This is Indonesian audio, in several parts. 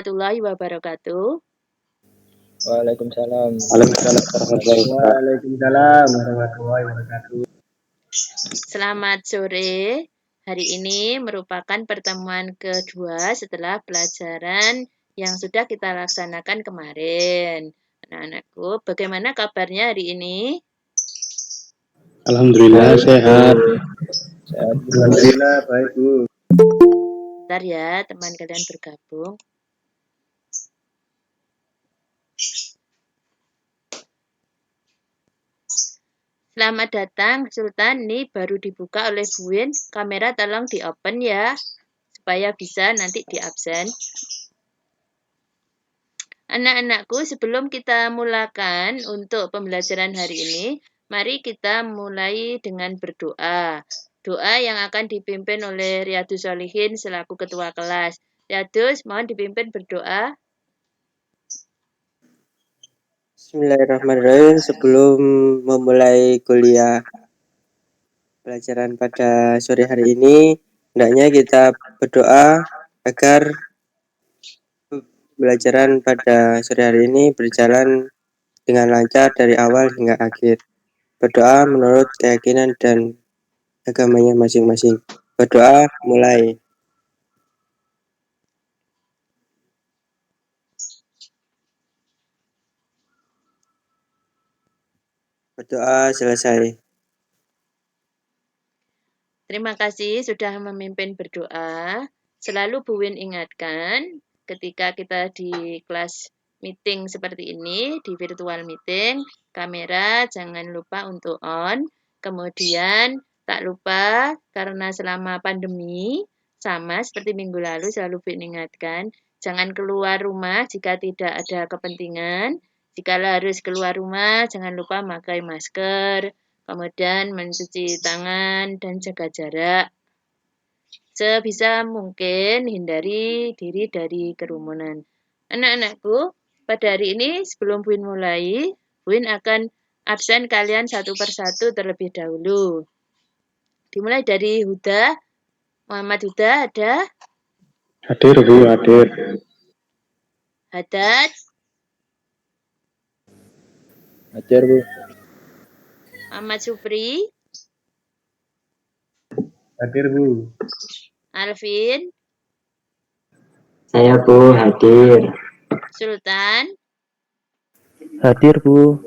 warahmatullahi wabarakatuh. Waalaikumsalam. Waalaikumsalam warahmatullahi wabarakatuh. Waalaikumsalam warahmatullahi wabarakatuh. Selamat sore. Hari ini merupakan pertemuan kedua setelah pelajaran yang sudah kita laksanakan kemarin. Anak-anakku, bagaimana kabarnya hari ini? Alhamdulillah sehat. Sehat. Alhamdulillah baik Bu. Bentar ya, teman kalian bergabung. Selamat datang, Sultan. Ini baru dibuka oleh Bu Win. Kamera tolong di-open ya, supaya bisa nanti di-absen. Anak-anakku, sebelum kita mulakan untuk pembelajaran hari ini, mari kita mulai dengan berdoa. Doa yang akan dipimpin oleh Riyadus Shalihin selaku ketua kelas. Riyadus, mohon dipimpin berdoa. Bismillahirrahmanirrahim. Sebelum memulai kuliah pelajaran pada sore hari ini, hendaknya kita berdoa agar pembelajaran pada sore hari ini berjalan dengan lancar dari awal hingga akhir. Berdoa menurut keyakinan dan agamanya masing-masing. Berdoa mulai. Berdoa selesai. Terima kasih sudah memimpin berdoa. Selalu Bu Win ingatkan ketika kita di kelas meeting seperti ini, di virtual meeting, kamera jangan lupa untuk on. Kemudian tak lupa karena selama pandemi, sama seperti minggu lalu selalu Bu Win ingatkan, jangan keluar rumah jika tidak ada kepentingan. Jika harus keluar rumah, jangan lupa pakai masker, kemudian mencuci tangan dan jaga jarak. Sebisa mungkin hindari diri dari kerumunan. Anak-anakku, pada hari ini sebelum Bu Win mulai, Bu Win akan absen kalian satu persatu terlebih dahulu. Dimulai dari Huda. Muhammad Huda ada? Hadir Bu, hadir. Haddad, Hadir Bu. Muhammad Supri, Hadir Bu. Alvin, Saya Bu, hadir. Sultan, Hadir Bu.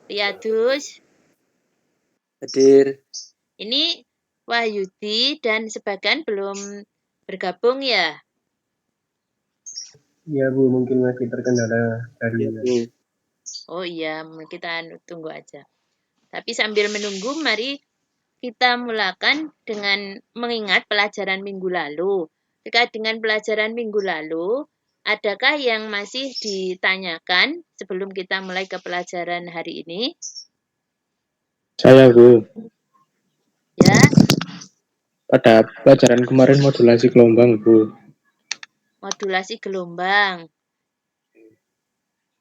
Riyadus. Hadir. Ini Wahyudi dan sebagian belum bergabung ya? Iya Bu, mungkin masih terkendala jaringan. Oh iya, kita tunggu aja. Tapi sambil menunggu, mari kita mulakan dengan mengingat pelajaran minggu lalu. Terkait dengan pelajaran minggu lalu, adakah yang masih ditanyakan sebelum kita mulai ke pelajaran hari ini? Saya Bu. Ya, Pada pelajaran kemarin modulasi gelombang Bu. modulasi gelombang.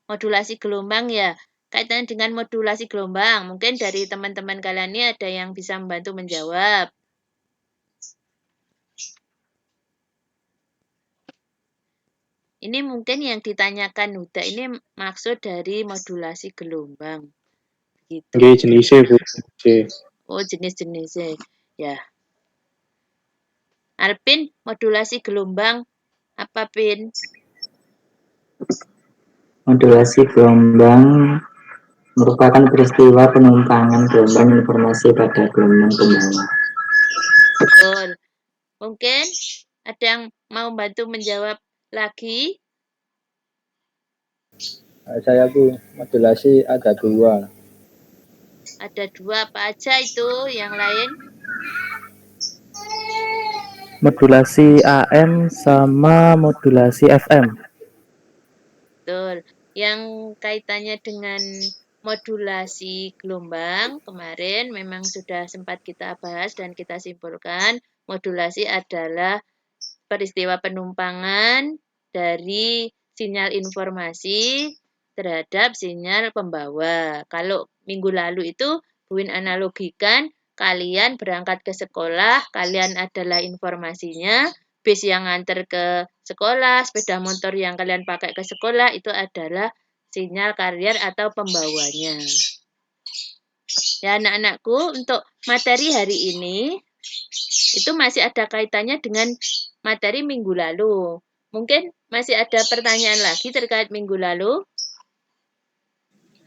Modulasi gelombang ya. Kaitan dengan modulasi gelombang, mungkin dari teman-teman kalian ini ada yang bisa membantu menjawab. Ini mungkin yang ditanyakan Huda ini maksud dari modulasi gelombang. Gitu. Nggih jenisnya Bu. Oh, jenis-jenisnya. Ya. Alpin, modulasi gelombang apa, Pin? Modulasi gelombang merupakan peristiwa penumpangan gelombang informasi pada gelombang pembawa. Betul. Mungkin ada yang mau bantu menjawab lagi? Saya Bu, modulasi ada 2. Ada 2 apa aja itu? Yang lain? Modulasi AM sama modulasi FM. Betul. Yang kaitannya dengan modulasi gelombang kemarin memang sudah sempat kita bahas dan kita simpulkan modulasi adalah peristiwa penumpangan dari sinyal informasi terhadap sinyal pembawa. Kalau minggu lalu itu Bu Win analogikan kalian berangkat ke sekolah, kalian adalah informasinya, bis yang nganter ke sekolah, sepeda motor yang kalian pakai ke sekolah, itu adalah sinyal karier atau pembawanya. Ya anak-anakku, untuk materi hari ini, itu masih ada kaitannya dengan materi minggu lalu. Mungkin masih ada pertanyaan lagi terkait minggu lalu?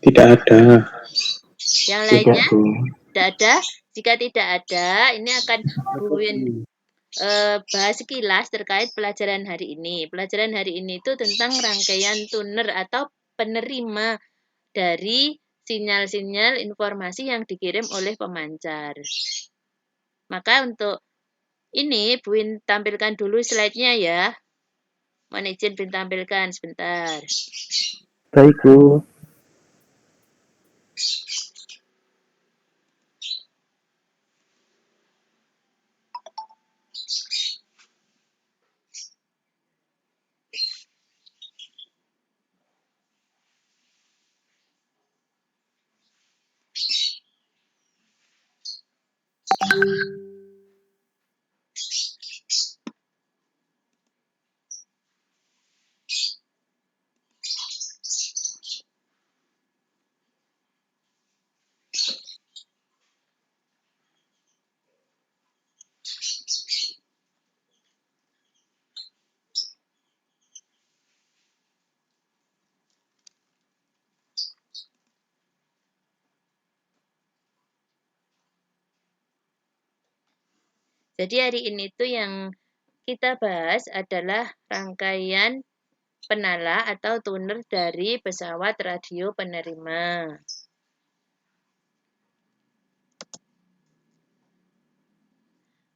Tidak ada. Yang Tidak, lainnya? Bu. Tidak ada? Jika tidak ada, ini akan Bu Cukup, Win Bu. bahas sekilas terkait pelajaran hari ini. Pelajaran hari ini itu tentang rangkaian tuner atau penerima dari sinyal-sinyal informasi yang dikirim oleh pemancar. Maka untuk ini Bu Win tampilkan dulu slide-nya ya. Mohon izin Bu Win tampilkan sebentar. Baik, Bu. Jadi hari ini tuh yang kita bahas adalah rangkaian penala atau tuner dari pesawat radio penerima.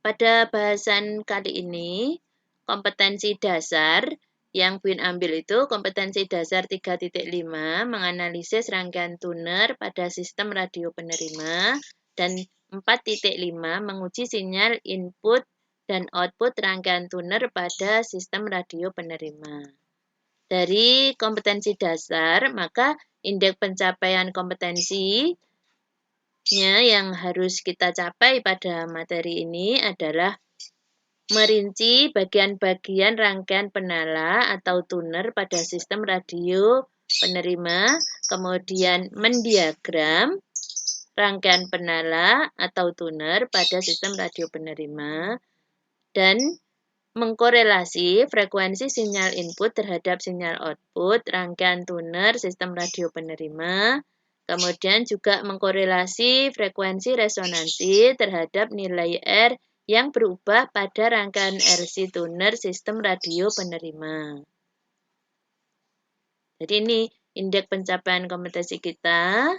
Pada bahasan kali ini, kompetensi dasar yang Bu Win ambil itu kompetensi dasar 3.5 menganalisis rangkaian tuner pada sistem radio penerima dan 4.5 menguji sinyal input dan output rangkaian tuner pada sistem radio penerima. Dari kompetensi dasar, maka indeks pencapaian kompetensi yang harus kita capai pada materi ini adalah merinci bagian-bagian rangkaian penala atau tuner pada sistem radio penerima, kemudian mendiagram rangkaian penala atau tuner pada sistem radio penerima, dan mengkorelasi frekuensi sinyal input terhadap sinyal output rangkaian tuner sistem radio penerima, kemudian juga mengkorelasi frekuensi resonansi terhadap nilai R yang berubah pada rangkaian RC tuner sistem radio penerima. Jadi ini indeks pencapaian kompetensi kita.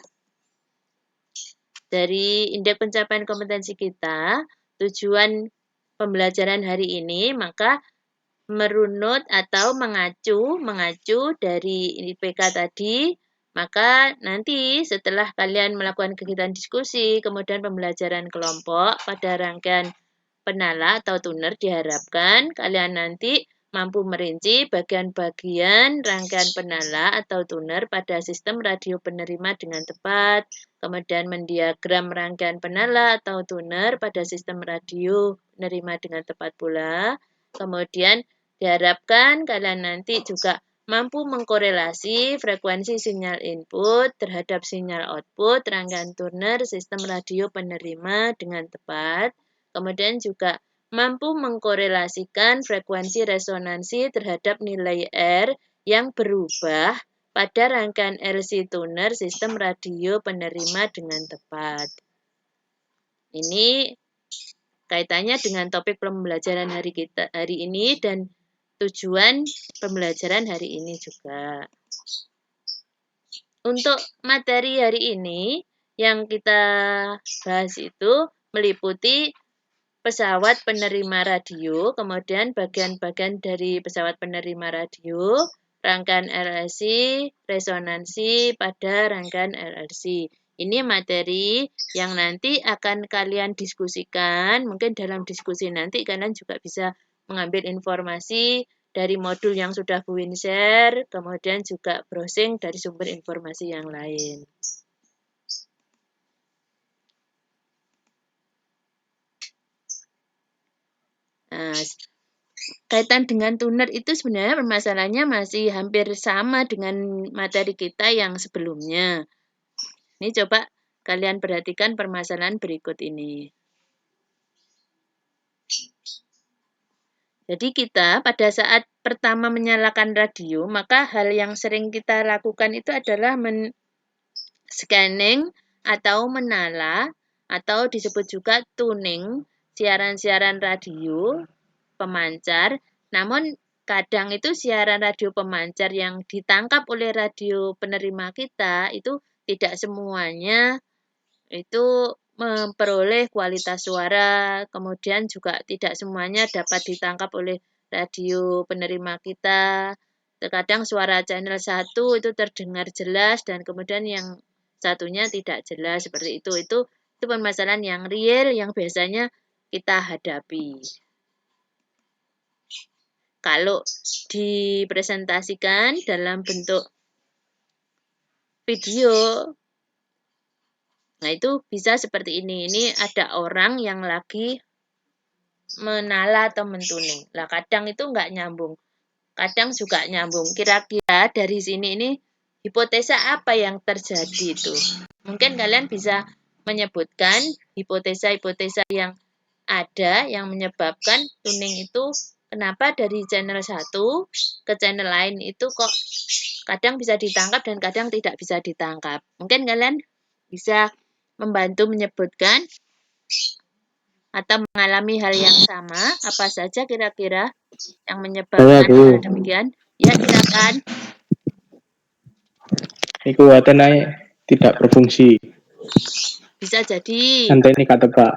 Dari indeks pencapaian kompetensi kita, tujuan pembelajaran hari ini maka merunut atau mengacu dari IPK tadi, maka nanti setelah kalian melakukan kegiatan diskusi, kemudian pembelajaran kelompok pada rangkaian penala atau tuner, diharapkan kalian nanti mampu merinci bagian-bagian rangkaian penala atau tuner pada sistem radio penerima dengan tepat, kemudian mendiagram rangkaian penala atau tuner pada sistem radio penerima dengan tepat pula, kemudian diharapkan kalian nanti juga mampu mengkorelasi frekuensi sinyal input terhadap sinyal output rangkaian tuner sistem radio penerima dengan tepat, kemudian juga mampu mengkorelasikan frekuensi resonansi terhadap nilai R yang berubah pada rangkaian RC tuner sistem radio penerima dengan tepat. Ini kaitannya dengan topik pembelajaran hari ini dan tujuan pembelajaran hari ini juga. Untuk materi hari ini yang kita bahas itu meliputi pesawat penerima radio, kemudian bagian-bagian dari pesawat penerima radio, rangkaian RLC, resonansi pada rangkaian RLC. Ini materi yang nanti akan kalian diskusikan. Mungkin dalam diskusi nanti kalian juga bisa mengambil informasi dari modul yang sudah Bu Win share, kemudian juga browsing dari sumber informasi yang lain. Nah, kaitan dengan tuner itu sebenarnya permasalahannya masih hampir sama dengan materi kita yang sebelumnya. Ini coba kalian perhatikan permasalahan berikut ini. Jadi kita pada saat pertama menyalakan radio, maka hal yang sering kita lakukan itu adalah scanning atau menala atau disebut juga tuning siaran-siaran radio pemancar. Namun kadang itu siaran radio pemancar yang ditangkap oleh radio penerima kita itu tidak semuanya itu memperoleh kualitas suara, kemudian juga tidak semuanya dapat ditangkap oleh radio penerima kita. Terkadang suara channel 1 itu terdengar jelas dan kemudian yang satunya tidak jelas seperti itu. Itu permasalahan yang real yang biasanya kita hadapi. Kalau dipresentasikan dalam bentuk video, nah itu bisa seperti ini. Ini ada orang yang lagi menala atau mentuning. Lah kadang itu nggak nyambung. Kadang juga nyambung. Kira-kira dari sini ini hipotesa apa yang terjadi itu? Mungkin kalian bisa menyebutkan hipotesa-hipotesa yang ada yang menyebabkan tuning itu kenapa dari channel 1 ke channel lain itu kok kadang bisa ditangkap dan kadang tidak bisa ditangkap. Mungkin kalian bisa membantu menyebutkan atau mengalami hal yang sama, apa saja kira-kira yang menyebabkan hal demikian? Ya, silakan. Iku watenai tidak berfungsi. Bisa jadi. Santai ini kata Pak.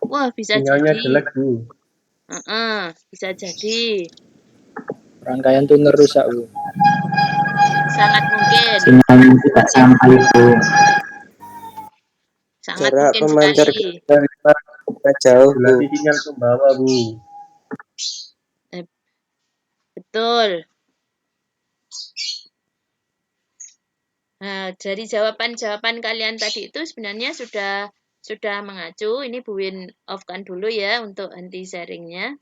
Wah, bisa Sinyalnya jadi. jelek, Bu. Bisa jadi. Rangkaian tuner rusak, Bu. Sangat mungkin. Sinyalnya tidak sampai, Bu. Sangat Jarak mungkin pemancar sekali. kita jauh, Bu. Berarti sinyal ke bawah, Bu. Betul. Nah, dari jawaban-jawaban kalian tadi itu sebenarnya sudah mengacu. Ini Bu Win off-kan dulu ya untuk henti sharingnya.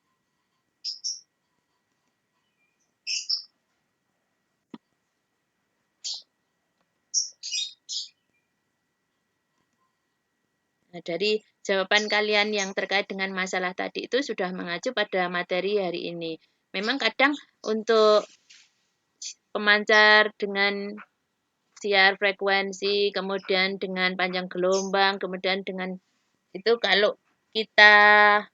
Nah, dari jawaban kalian yang terkait dengan masalah tadi itu sudah mengacu pada materi hari ini. Memang kadang untuk pemancar dengan siar frekuensi, kemudian dengan panjang gelombang, kemudian dengan itu kalau kita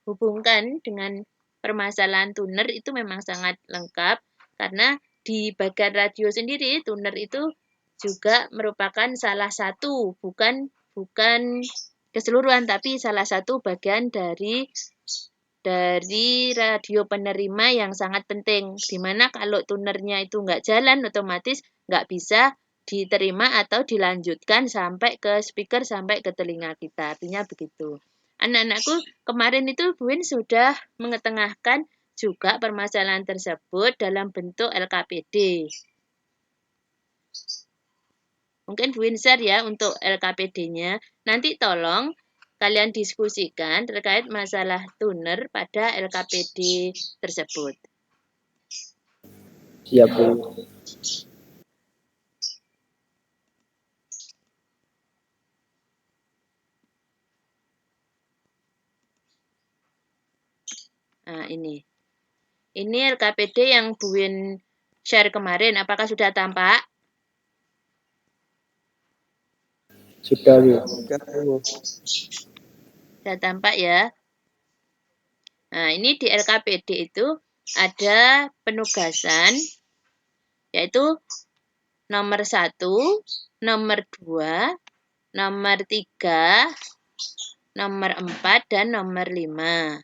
hubungkan dengan permasalahan tuner itu memang sangat lengkap karena di bagian radio sendiri tuner itu juga merupakan salah satu bukan keseluruhan tapi salah satu bagian dari radio penerima yang sangat penting di mana kalau tunernya itu nggak jalan otomatis nggak bisa diterima atau dilanjutkan sampai ke speaker sampai ke telinga kita artinya begitu. Anak-anakku kemarin itu Bu Win sudah mengetengahkan juga permasalahan tersebut dalam bentuk LKPD. Mungkin Bu Win share ya untuk LKPD-nya. Nanti tolong kalian diskusikan terkait masalah tuner pada LKPD tersebut. Siap, Bu. Nah, ini. Ini LKPD yang Bu Win share kemarin. Apakah sudah tampak? Sudah, Bu. Sudah tampak ya. Nah, ini di LKPD itu ada penugasan, yaitu nomor 1, nomor 2, nomor 3, nomor 4, dan nomor 5.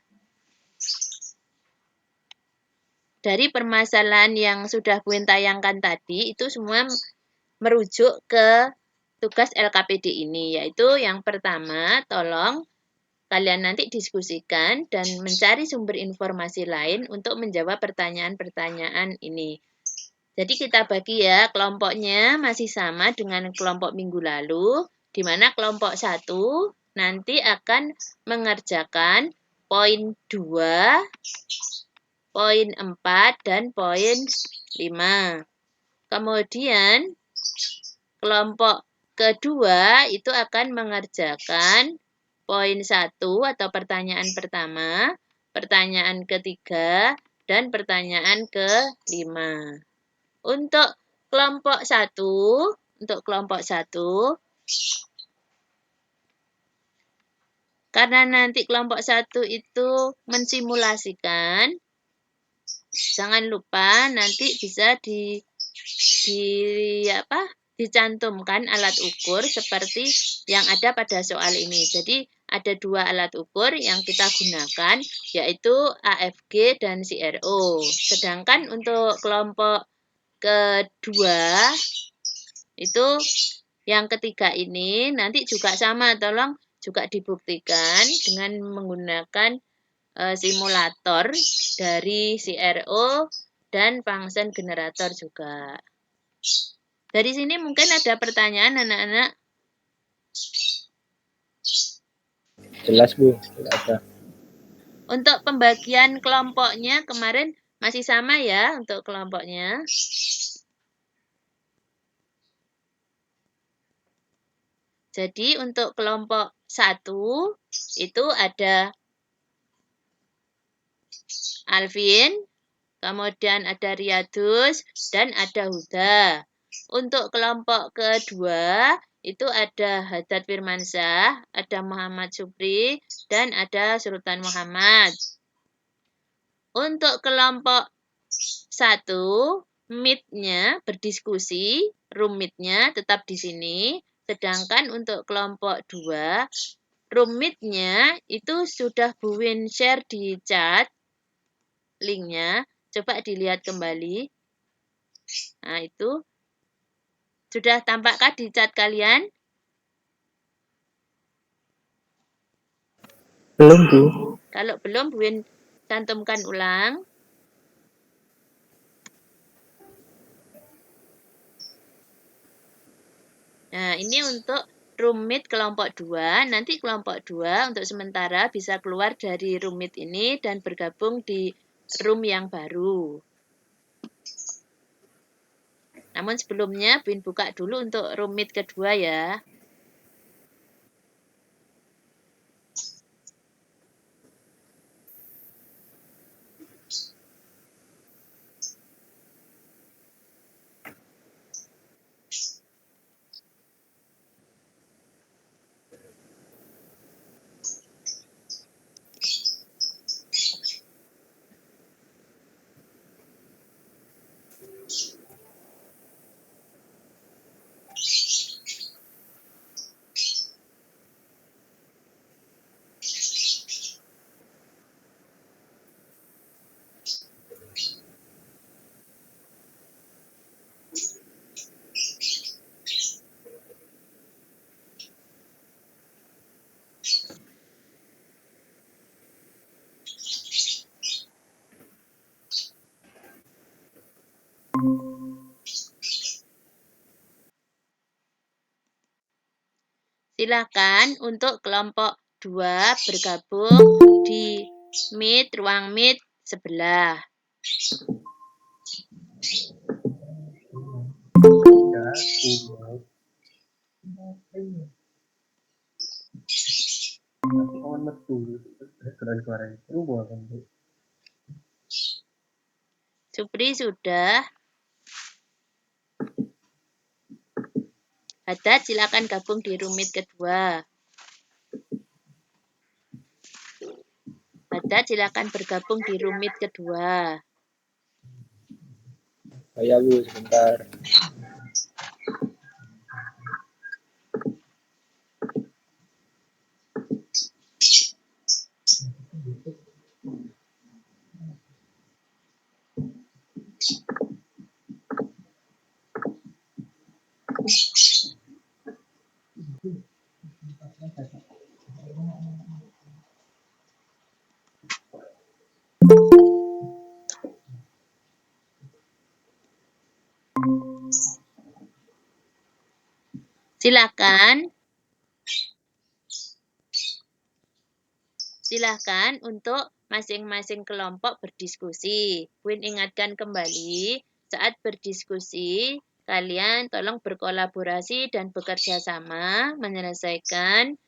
Dari permasalahan yang sudah Bu Win tayangkan tadi, itu semua merujuk ke tugas LKPD ini, yaitu yang pertama, tolong kalian nanti diskusikan dan mencari sumber informasi lain untuk menjawab pertanyaan-pertanyaan ini. Jadi kita bagi ya, kelompoknya masih sama dengan kelompok minggu lalu, di mana kelompok 1 nanti akan mengerjakan poin 2, poin 4, dan poin 5. Kemudian kelompok kedua itu akan mengerjakan poin 1 atau pertanyaan pertama, pertanyaan ketiga, dan pertanyaan ke-5. Untuk kelompok 1, karena nanti kelompok 1 itu mensimulasikan, jangan lupa nanti bisa dicantumkan alat ukur seperti yang ada pada soal ini. Jadi ada 2 alat ukur yang kita gunakan, yaitu AFG dan CRO. Sedangkan untuk kelompok kedua, itu yang ketiga ini nanti juga sama, tolong juga dibuktikan dengan menggunakan simulator dari CRO dan function generator juga. Dari sini mungkin ada pertanyaan anak-anak? Jelas Bu, tidak ada. Untuk pembagian kelompoknya kemarin masih sama ya untuk kelompoknya. Jadi untuk kelompok 1 itu ada Alvin, kemudian ada Riyadus, dan ada Huda. Untuk kelompok kedua itu ada Haddad Firmansyah, ada Muhammad Supri, dan ada Sultan Muhammad. Untuk kelompok 1, meet-nya berdiskusi, room-meet-nya tetap di sini. Sedangkan untuk kelompok 2, room-meet-nya itu sudah Bu Win share di chat linknya. Coba dilihat kembali. Nah, itu. Sudah tampakkah di chat kalian? Belum Bu. Kalau belum, Bu Win cantumkan ulang. Nah, ini untuk room-meet kelompok 2. Nanti kelompok 2 untuk sementara bisa keluar dari room-meet ini dan bergabung di room yang baru. Namun sebelumnya, Bu Win buka dulu untuk room-meet kedua ya. Silakan untuk kelompok 2 bergabung di ruang meet sebelah. Supri sudah. Haddad silakan gabung di room meet kedua. Haddad silakan bergabung di room meet kedua. Oh ya Bu, sebentar. Silakan. Silahkan untuk masing-masing kelompok berdiskusi. Win ingatkan kembali, saat berdiskusi, kalian tolong berkolaborasi dan bekerja sama menyelesaikan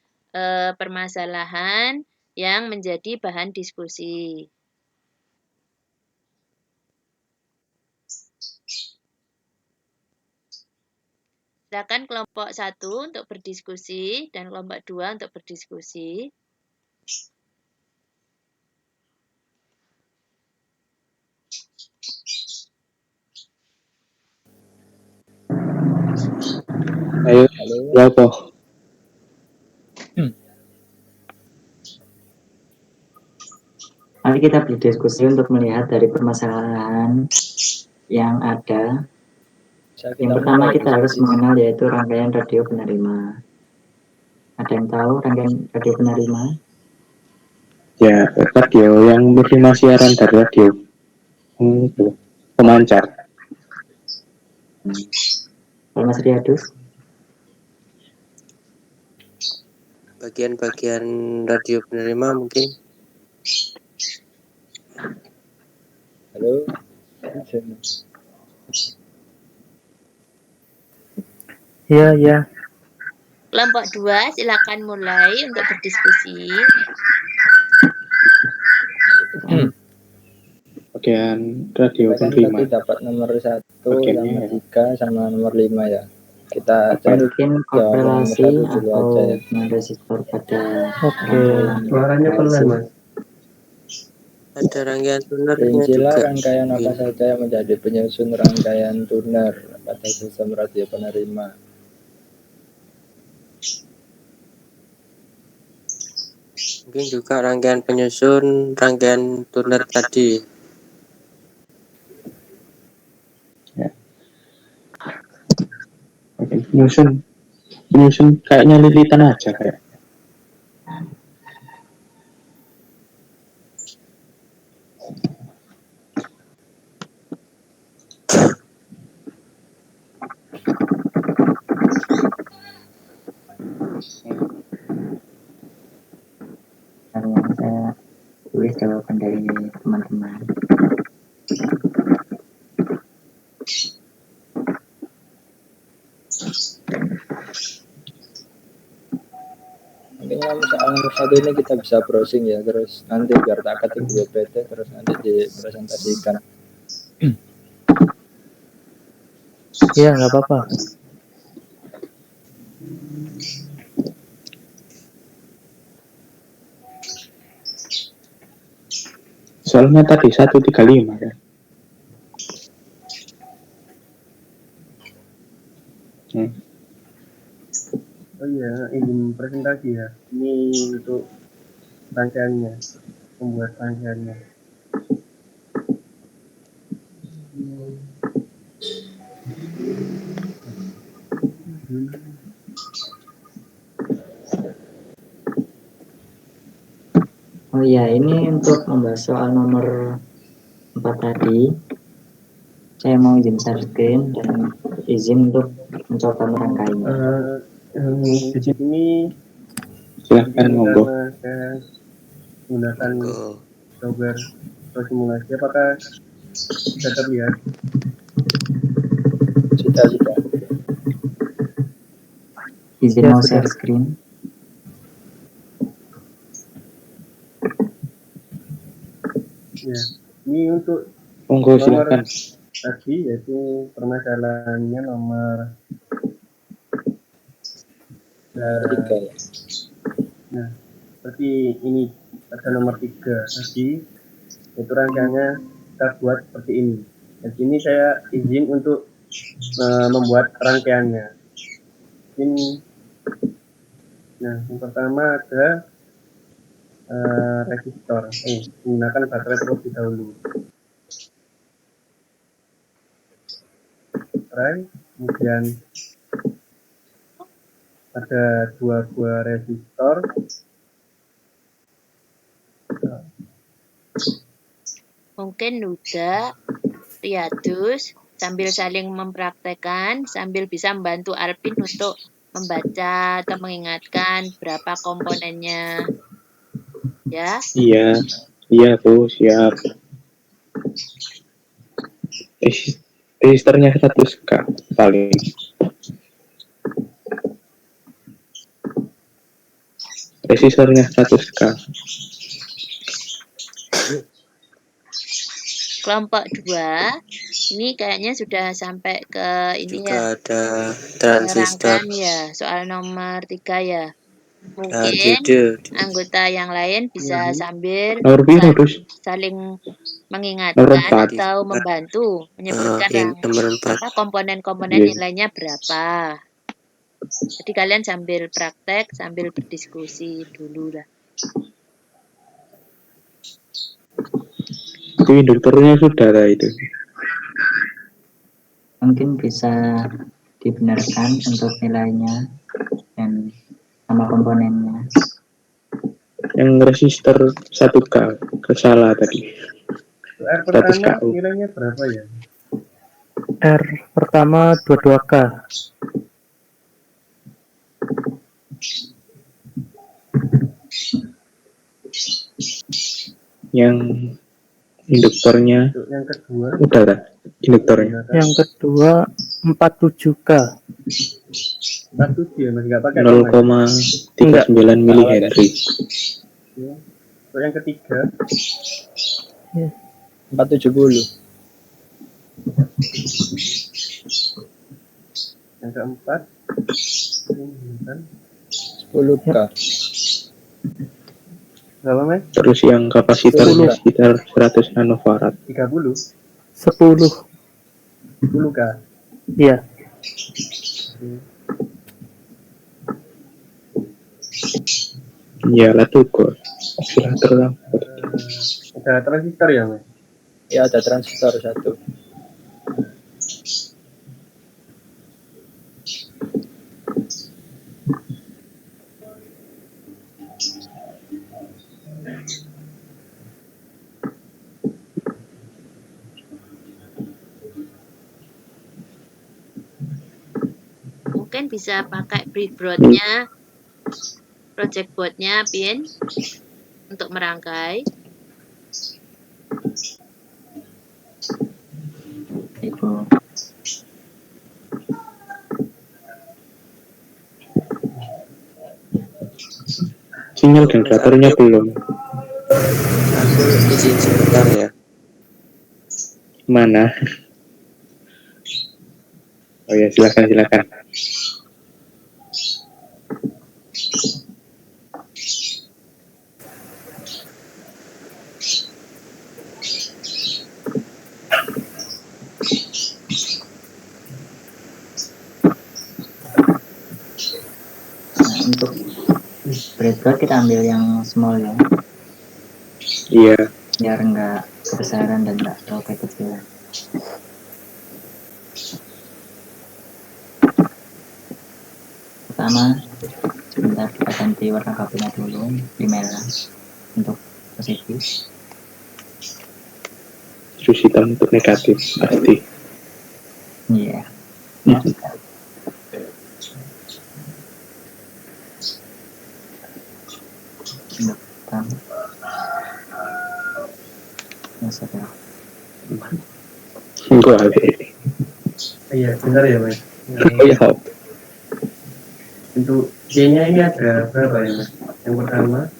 permasalahan yang menjadi bahan diskusi. Silakan kelompok 1 untuk berdiskusi dan kelompok 2 untuk berdiskusi. Ayo, ya apa? Mari kita berdiskusi untuk melihat dari permasalahan yang ada. Yang pertama kita harus mengenal yaitu rangkaian radio penerima. Ada yang tahu rangkaian radio penerima? Ya, radio yang menerima siaran dari radio. Itu pemancar. Kalau Mas Riyadus? Bagian-bagian radio penerima mungkin. Halo. Iya. Kelompok 2 silakan mulai untuk berdiskusi. Bagian radio Kan penerima. tadi dapat nomor 1, Bagiannya nomor ya. 3 sama nomor 5 ya. Kita cari Mungkin jawaban nomor korelasi 1 dulu atau aja ya. resistor pada Suaranya pelan, Mas. Ada rangkaian tunernya Rincilah juga. rangkaian apa saja yang menjadi penyusun rangkaian tuner pada sistem radio penerima. Mungkin juga rangkaian penyusun rangkaian tuner tadi. Oke, penyusun kayaknya lilitan aja kayak. yang saya tulis jawaban dari teman-teman. Mungkin soal nomor 1 ini kita bisa browsing ya, terus nanti biar tak ketik di PPT terus nanti dipresentasikan. Iya, nggak apa-apa. Soalnya tadi 135 kan. Oh iya, izin presentasi ya. Ini untuk rangkaiannya, membuat rangkaiannya. Oh iya, ini untuk membahas soal nomor 4 tadi. Saya mau izin share screen dan izin untuk mencoba merangkainya. Di sini Silahkan monggo. saya menggunakan software simulasi. Apakah bisa terlihat? Sudah. Izin Ya, mau sudah. share screen. Ya, ini untuk Monggo nomor silahkan. tadi yaitu permasalahannya nomor 3 ya. Nah, seperti ini pada nomor 3 tadi itu rangkaiannya kita buat seperti ini. Dan sini saya izin untuk membuat rangkaiannya. Ini, nah yang pertama ada resistor. Menggunakan baterai terlebih dahulu. Baterai, kemudian ada 2 buah resistor. Mungkin Nuda, Riyadus, sambil saling mempraktekkan, sambil bisa membantu Alvin untuk membaca atau mengingatkan berapa komponennya. Ya. Iya, iya tuh siap. Resisternya 100K paling. Resistornya 100K. Kelompok 2 ini kayaknya sudah sampai ke ini ya, Juga ada ke transistor. rangkaian ya, soal nomor 3 ya. Nah, Mungkin Dede. anggota yang lain bisa sambil Nomor biru terus. saling Nomor mengingatkan 4. atau membantu menyebutkan Nomor 4. komponen-komponen Iya. nilainya berapa. Jadi kalian sambil praktek, sambil berdiskusi dulu lah. Itu induktornya sudah lah itu. Mungkin bisa dibenarkan untuk nilainya dan sama komponennya. Yang resistor 1K kesalah tadi. R 100 pertama KU. nilainya berapa ya? R pertama 22K. Yang induktornya Untuk yang kedua udah kan? Induktornya Yang kedua 47K. 47 ya, masih nggak pakai koma ya? 0,39 milihenry. Ya. Untuk yang ketiga 470. yang keempat ini kan 10K. berapa Mas? Terus yang kapasitornya sekitar 100 nanofarad. 30 10. 10K. Iya. Ya lah tuh kok. Oscillator lah. Ada transistor ya Mas? Ya, ada transistor 1. Mungkin bisa pakai breadboard-nya, project board-nya, Pin, untuk merangkai. Ibu. Sinyal generatornya belum. Aku izin sebentar ya. Mana? Oh ya, silakan. Nah, untuk breadboard kita ambil yang small ya, Iya. biar enggak kebesaran dan enggak terlalu kekecilan. Pertama, sebentar kita ganti warna kabelnya dulu di merah untuk positif. Terus hitam untuk negatif pasti. Iya. Ya. Untuk hitam. Ya sudah. Enggak ada. Iya benar ya Mas. Oh ya. Untuk C-nya ini ada berapa ya Mas? Yang pertama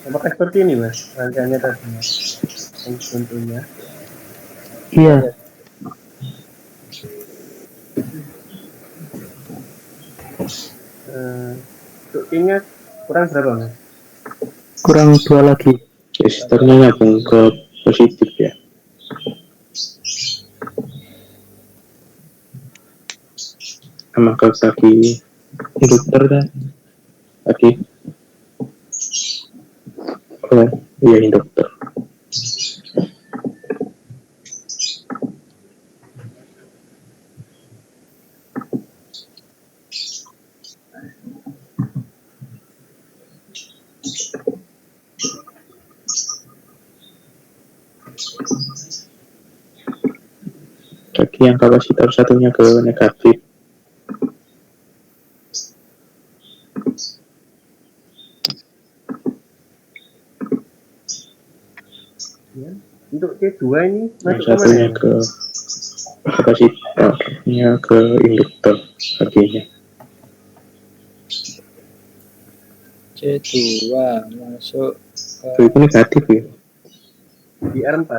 apakah seperti ini Mas rangkaiannya tadi Mas? Yang contohnya Iya. untuk P-nya kurang berapa Mas? Kurang 2 lagi. Resistornya nyambung ke positif ya. Sama ke kaki induktor kan? Kaki. Oh, iya induktor. yang kapasitor, satunya ke negatif. Ya. Untuk C2 ini Yang masuk satunya kemana? ke kapasitornya ke induktor bagiannya. C2 masuk ke Itu negatif ya. Di R4.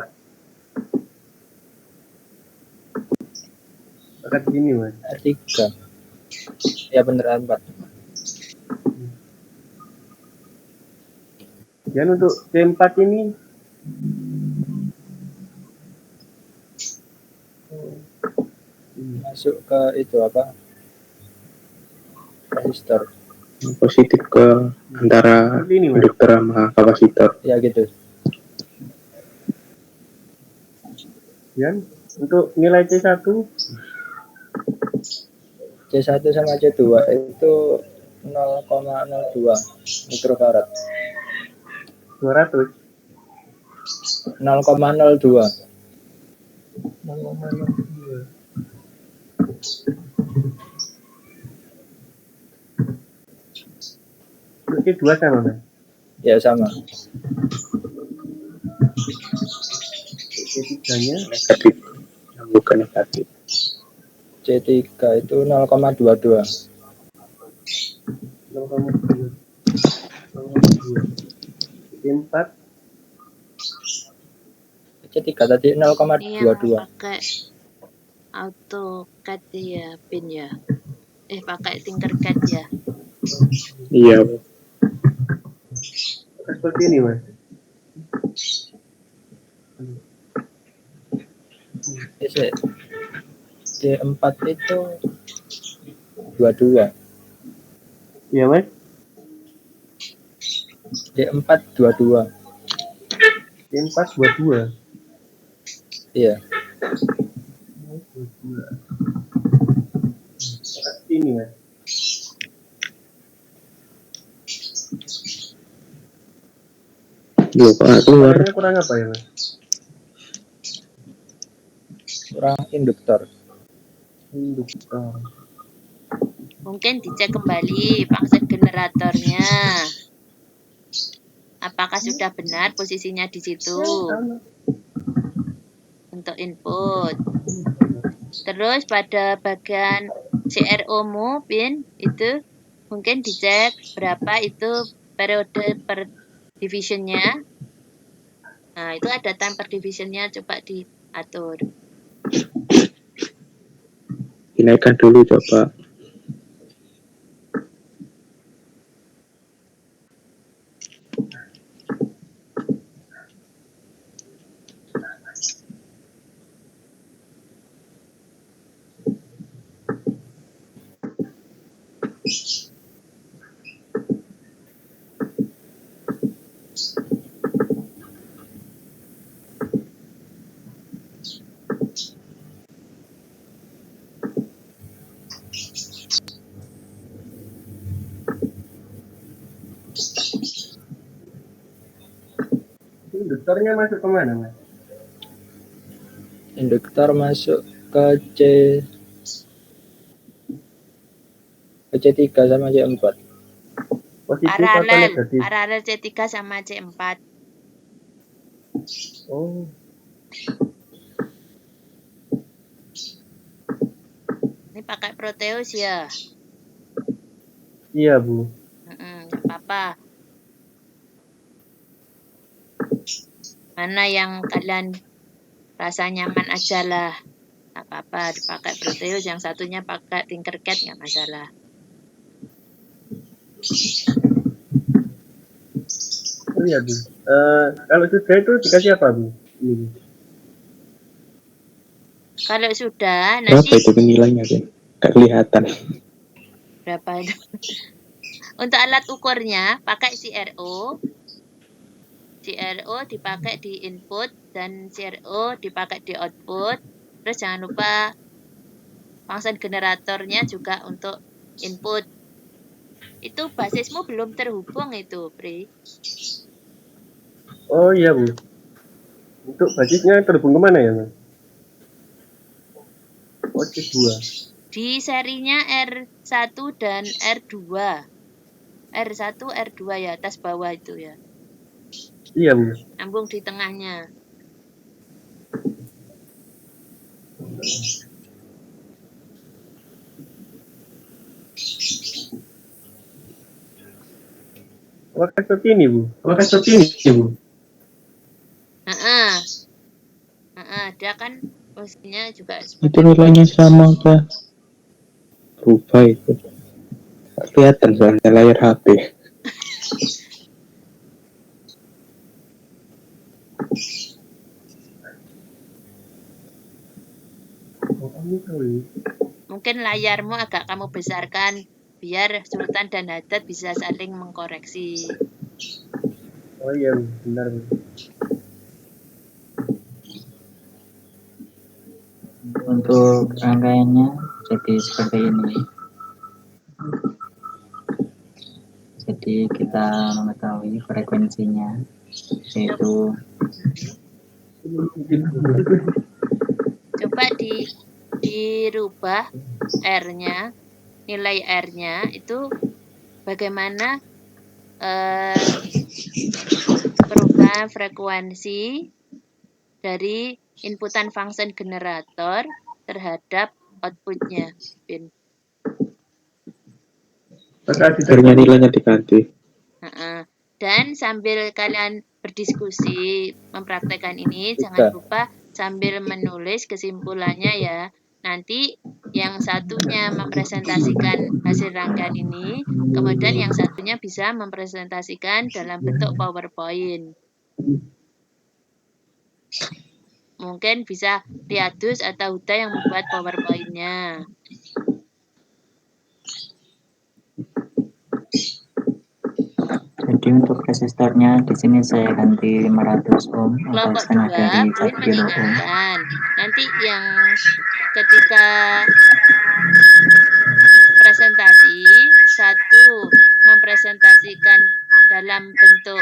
Pakai gini mas. R3. Ya bener R4. Dan untuk C4 ini masuk ke itu apa? Resistor. Positif ke antara seperti ini mas. induktor sama kapasitor. Ya gitu. Dan untuk nilai C1 C1 sama C2 itu 0,02 mikrofarad. 200. 0,02. Untuk C2 sama mas. Ya sama. C3-nya Negatif, yang bukan negatif. C3 itu 0,22. 0,2. C4 C3 tadi Ini yang 0,22. pakai AutoCAD ya, pin ya. Pakai Tinkercad ya. Iya. seperti ini mas. C4 itu 22. Iya mas. C4 22. C4 22. Iya. Ini mas. Loh, Pak, keluar. Warnanya kurang apa ya mas? Kurang induktor. Induktor. Mungkin dicek kembali function generatornya. Apakah sudah benar posisinya di situ untuk input. Terus pada bagian CRO-mu pin itu mungkin dicek berapa itu periode per divisionnya. Nah, itu ada time per divisionnya, coba diatur. Dinaikkan dulu coba. Induktornya masuk ke mana mas? Induktor masuk ke C3 sama C4. Positif atau negatif? Paralel C3 sama C4. Oh. Ini pakai Proteus ya? Iya bu. Nggak apa-apa. Mana yang kalian rasa nyaman aja lah. Nggak apa-apa, dipakai Proteus, yang satunya pakai Tinkercad nggak masalah. Oh iya bu. Kalau sudah itu dikasih apa bu? Ini. Kalau sudah Berapa nanti itu nilainya, Ben? Nggak kelihatan. berapa itu? Untuk alat ukurnya pakai CRO. CRO dipakai di input dan CRO dipakai di output. Terus jangan lupa function generatornya juga untuk input. Itu basismu belum terhubung itu, Pri. Oh iya bu. Untuk basisnya terhubung kemana ya mas? seperti buah. Di serinya R1 dan R2. R1, R2 ya, atas bawah itu ya. Iya, Bu. Nyambung di tengahnya. Apakah seperti ini, Bu? Dia kan posisinya juga Itu seperti nilainya sama apa? Berubah itu. Kelihatan soalnya layar HP. Mungkin layarmu agak kamu besarkan biar Sultan dan Haddad bisa saling mengkoreksi. Oh iya, Bu. Benar, Bu. Untuk rangkaiannya jadi seperti ini. Jadi kita mengetahui frekuensinya, yaitu Coba dirubah R-nya, nilai R-nya itu bagaimana perubahan frekuensi dari inputan function generator terhadap outputnya, Bin. Akhirnya nilainya diganti. Dan sambil kalian berdiskusi mempraktekkan ini, jangan lupa sambil menulis kesimpulannya ya. Nanti yang satunya mempresentasikan hasil rangkaian ini, kemudian yang satunya bisa mempresentasikan dalam bentuk PowerPoint. Mungkin bisa Riyadus atau Huda yang membuat PowerPoint-nya. Jadi untuk resistornya di sini saya ganti 500 ohm atau Kelompok setengah 2, dari Buin 1 kilo ohm. mengingatkan, nanti yang ketika presentasi, satu mempresentasikan dalam bentuk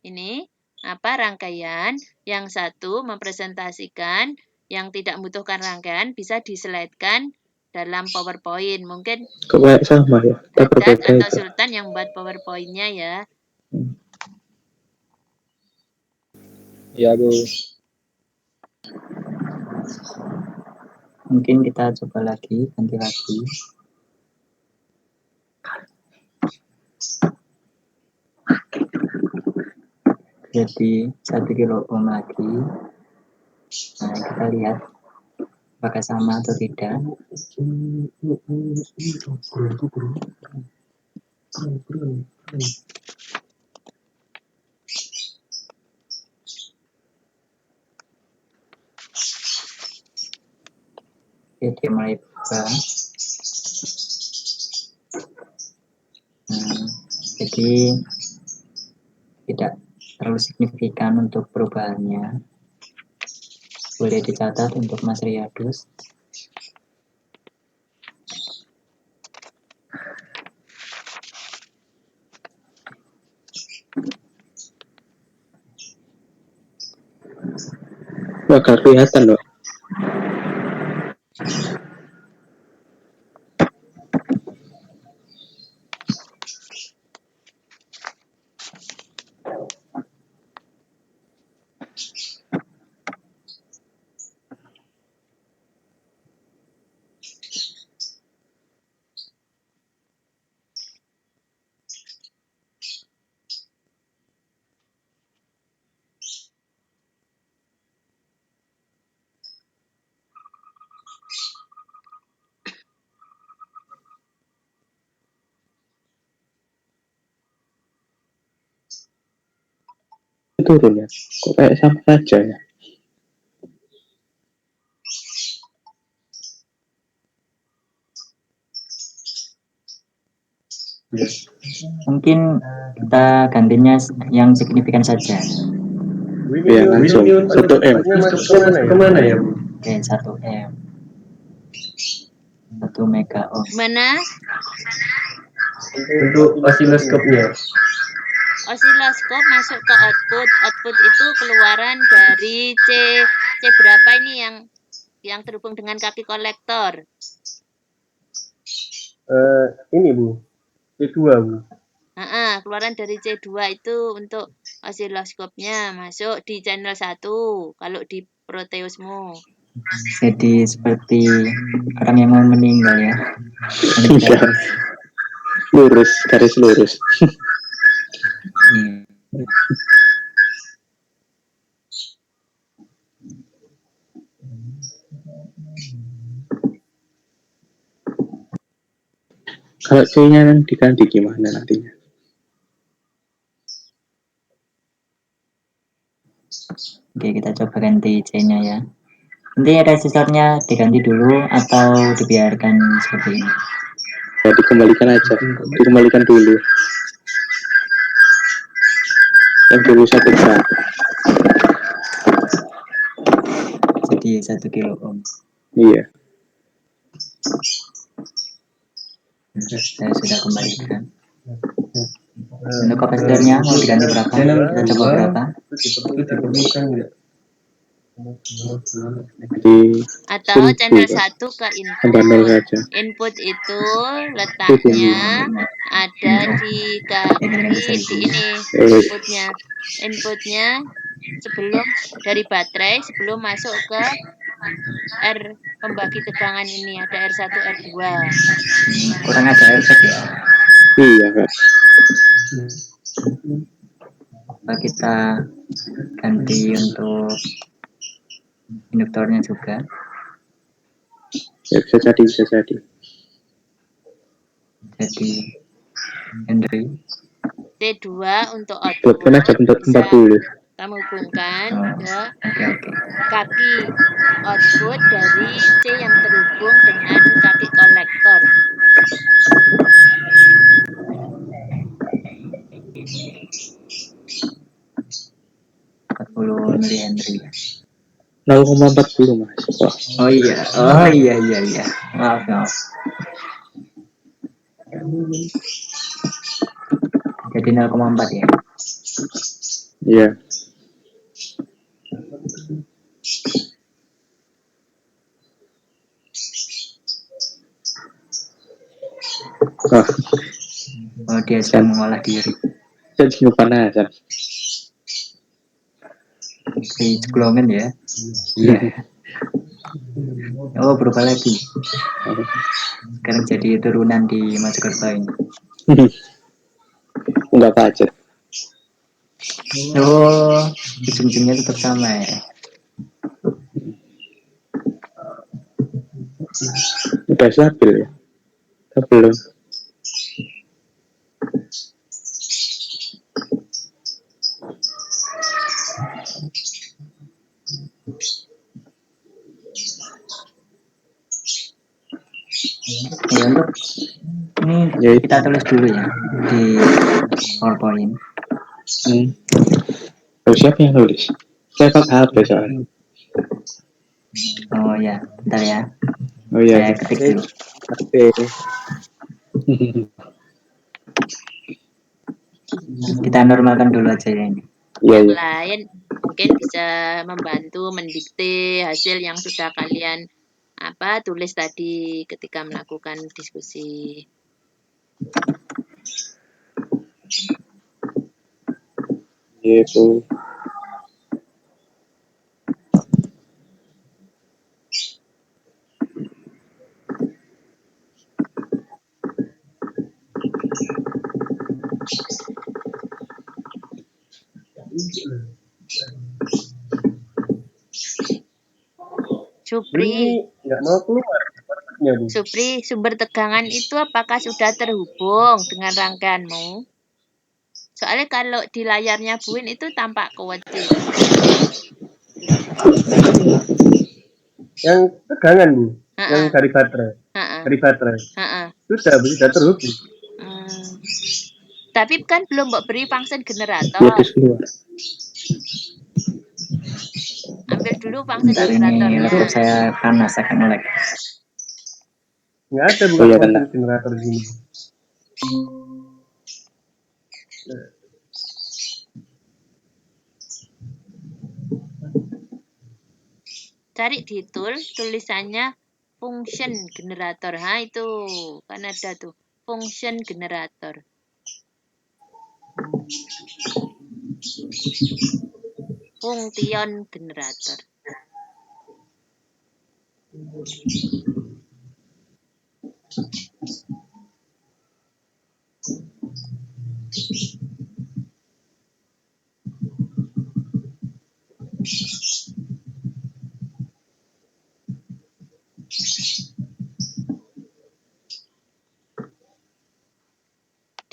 ini rangkaian, yang satu mempresentasikan yang tidak membutuhkan rangkaian bisa dislide-kan dalam PowerPoint. Mungkin Kok kayak sama ya? Haddad atau Sultan yang buat PowerPoint-nya ya. Ya, Bu. Mungkin kita coba lagi, ganti lagi. Jadi 1 kilo ohm lagi. Nah, kita lihat apakah sama atau tidak. Oke, dia mulai berubah. Jadi tidak terlalu signifikan untuk perubahannya. Boleh dicatat untuk Mas Riyadus. Agak kelihatan loh. Turun ya, kok kayak sama saja ya. Mungkin kita gantinya yang signifikan saja. Ya langsung 1M. Kemana ya, Bu? Oke, 1M. 1 mega ohm. Mana? Untuk osiloskopnya. Osiloskop masuk ke output. Output itu keluaran dari C C berapa ini yang terhubung dengan kaki kolektor? Ini Bu, C2 Bu. Keluaran dari C2 itu untuk osiloskopnya masuk di channel 1 kalau di Proteusmu. Jadi seperti orang yang mau meninggal ya. Enggak. Lurus, garis lurus. Kalau C-nya yang diganti gimana nantinya? Oke, kita coba ganti C-nya ya. Nanti resistornya diganti dulu atau dibiarkan seperti ini? Ya, dikembalikan aja. Dikembalikan dulu. Yang dulu 1 gram. Jadi 1 kilo ohm. Iya. Saya sudah kembalikan. Untuk kapasitornya mau diganti berapa? Kita coba berapa? Diperlukan nggak? Di Atau channel 1 ke tambah 0 input. saja. Input itu letaknya ada di kaki di ini inputnya. Inputnya sebelum dari baterai sebelum masuk ke R pembagi tegangan ini ada R1 R2. Kurang ada efek ya. Iya, Kak. Coba kita ganti untuk induktornya juga. Ya, bisa jadi. Jadi Henry. T2 untuk Buatkan aja output bisa 40. kita hubungkan ke Oke. kaki output dari C yang terhubung dengan kaki kolektor. mili-Henry. 0,40 Mas. Wah. Oh iya. Maaf. Jadi 0,4 ya. Iya. Oh, dia sedang mengolah diri. Jadi kepanasan. Di ceklongan ya. Iya. Oh, berubah lagi. Sekarang jadi turunan di Mojokerto ini. Enggak pacet. Oh, ujung-ujungnya tetap sama ya. Udah stabil ya? Belum. Ya, untuk ini Ya, kita tulis dulu ya di PowerPoint. Siapa yang nulis? Saya pakai HP soalnya. Oh ya, bentar ya. Oh iya. Saya ketik dulu. HP. Kita normalkan dulu aja ya ini. Yang lain mungkin bisa membantu mendikte hasil yang sudah kalian tulis tadi ketika melakukan diskusi. Gitu. Supri, nggak mau keluar. Supri, sumber tegangan itu apakah sudah terhubung dengan rangkaianmu? Soalnya kalau di layarnya Buin itu tampak kewecil. Yang tegangan Bu, yang dari baterai. Dari baterai. Sudah terhubung. Tapi kan belum mbok beri function generator. Ya, keluar. Ambil dulu function Bentar, generatornya. ini laptop saya panas, akan melek. Nggak ada bukan function generator gini. Cari di tool tulisannya function generator. Ha, itu kan ada tuh function generator. Function generator.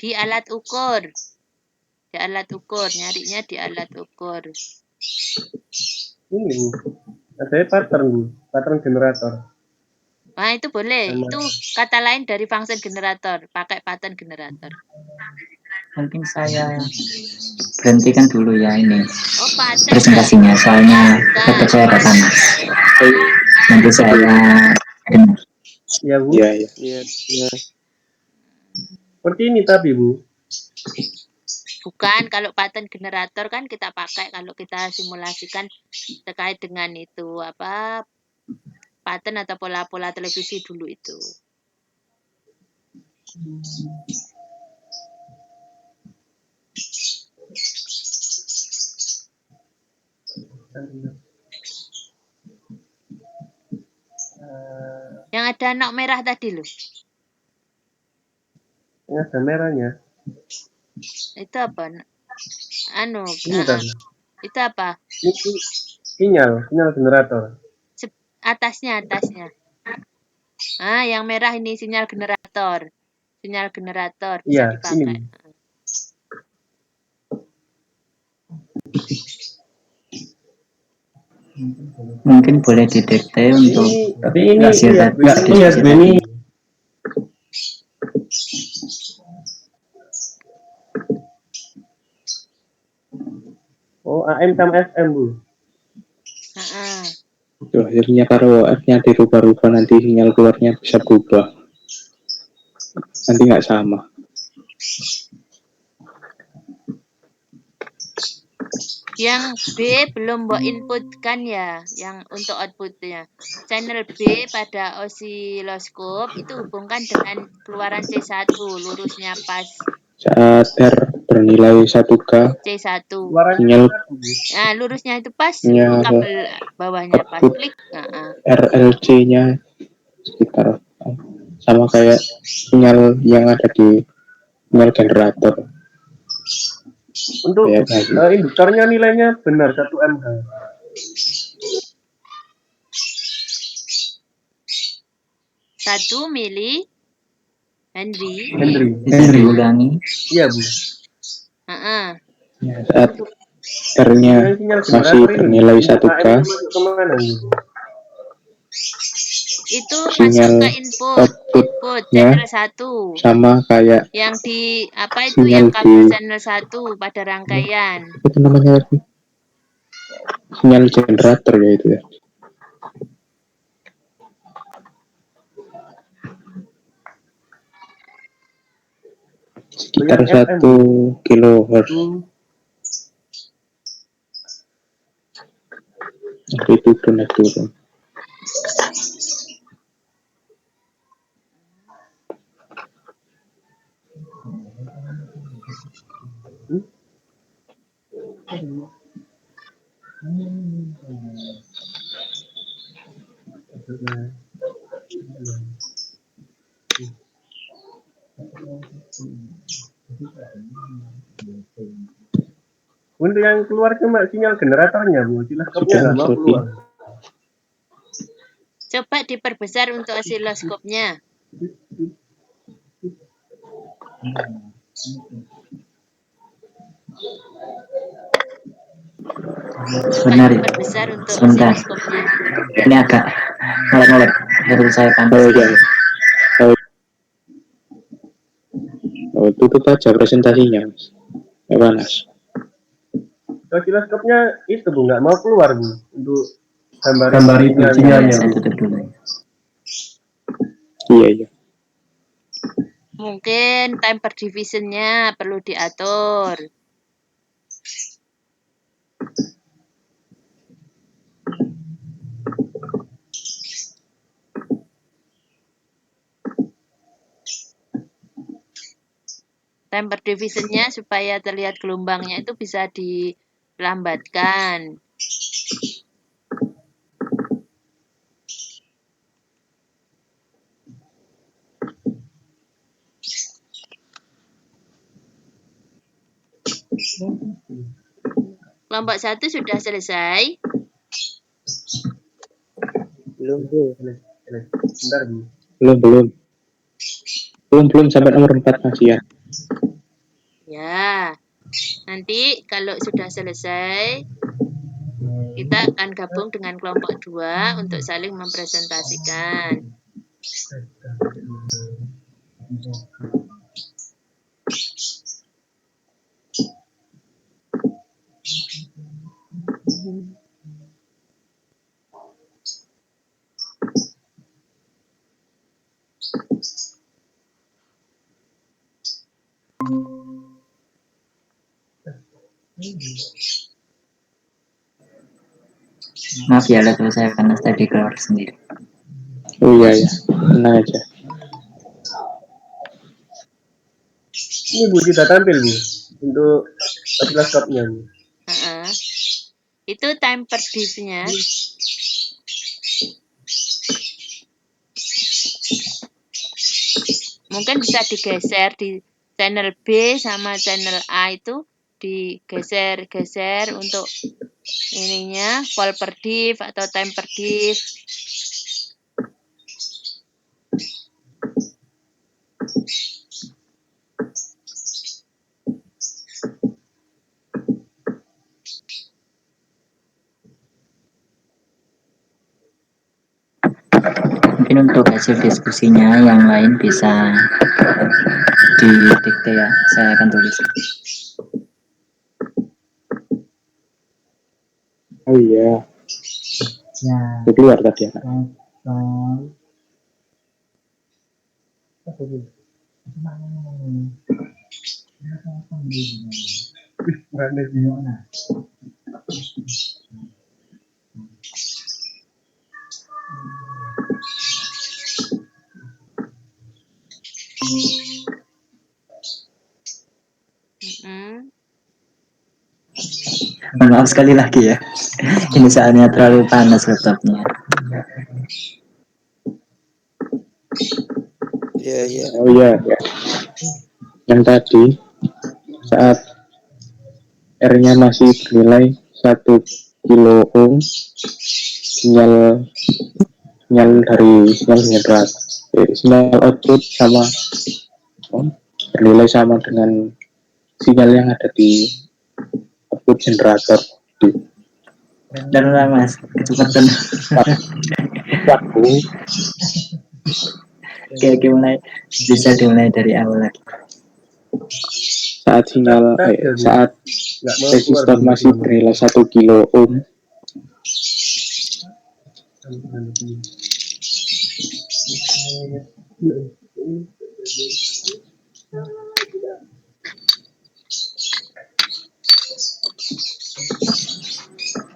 Di alat ukur. Di alat ukur, nyarinya di alat ukur. Ini Bu, ada pattern Bu, pattern generator. Nah, itu boleh. Sama. Itu kata lain dari function generator. Pakai pattern generator. Mungkin saya berhentikan dulu ya ini Oh, pattern. presentasinya, soalnya laptop saya agak panas. Nanti saya dengar. Ya Bu, Iya, iya. Iya. seperti ini tapi Bu. Bukan, kalau pattern generator kan kita pakai kalau kita simulasikan terkait dengan itu apa pattern atau pola-pola televisi dulu itu. Yang ada nok merah tadi loh. Yang ada merahnya. Itu apa? Anu, Ini tadi. itu apa? Ini sinyal generator. Atasnya. Ah, yang merah ini sinyal generator. Sinyal generator bisa Iya, dipakai. ini. Mungkin boleh didikte untuk Tapi ini hasil lihat diskusi ini. Oh, AM sama FM Bu. Tuh, akhirnya kalau F-nya dirubah-rubah nanti sinyal keluarnya bisa berubah. Nanti nggak sama. Yang B belum mbok input kan ya, yang untuk outputnya. Channel B pada osiloskop itu hubungkan dengan keluaran C1, lurusnya pas. Saat R bernilai 1K, C1. sinyal Nah, lurusnya itu pas, ya, kabel bawahnya pas. Klik. RLC-nya sekitar sama kayak sinyal yang ada di sinyal generator. Untuk induktornya nilainya benar 1 mH. 1 mili Henry. Bisa diulangi. Iya Bu. Ya, saat R-nya masih bernilai 1K, itu sinyal masuk ke input channel 1 sama kayak yang di apa itu yang kabel channel 1 pada rangkaian. Itu namanya lagi sinyal generator ya itu ya. Sekitar 1 kilohertz. Itu turun. Untuk yang keluar cuma sinyal generatornya Bu, osiloskopnya nggak mau keluar. Coba diperbesar untuk osiloskopnya. Sebentar, sebentar. Ini agak nolak harus saya panas. Oh, tutup aja presentasinya, Mas. Ya panas. Osiloskopnya itu Bu, nggak mau keluar Bu, untuk gambar itu sinyalnya. Saya tutup dulu. Iya. Mungkin temper division-nya perlu diatur. time per division-nya supaya terlihat gelombangnya itu bisa dilambatkan. Kelompok 1 sudah selesai? Belum, Bu. Bentar, Bu. Belum sampai nomor 4 masih ya. Ya, nanti kalau sudah selesai, kita akan gabung dengan kelompok 2 untuk saling mempresentasikan. Maaf ya, laptop saya karena tadi keluar sendiri. Oh iya ya, tenang aja. Ini Bu tidak tampil, Bu, untuk partikel stopnya, Bu. Itu time per div-nya. Mungkin bisa digeser di channel B sama channel A itu digeser-geser untuk ininya call per div atau time per div. Mungkin untuk hasil diskusinya yang lain bisa didikte ya, saya akan tulis. Oh iya. Ya. Itu keluar tadi ya. Maaf sekali lagi ya. Ini soalnya terlalu panas laptopnya. Iya. Oh iya ya. Yang tadi saat R-nya masih bernilai 1 kilo ohm, sinyal output sama bernilai sama dengan sinyal yang ada di output generator. Dan Mas, kecepatan. Waktu Oke, mulai bisa dimulai dari awal lagi. saat resistor masih bernilai 1 kilo ohm,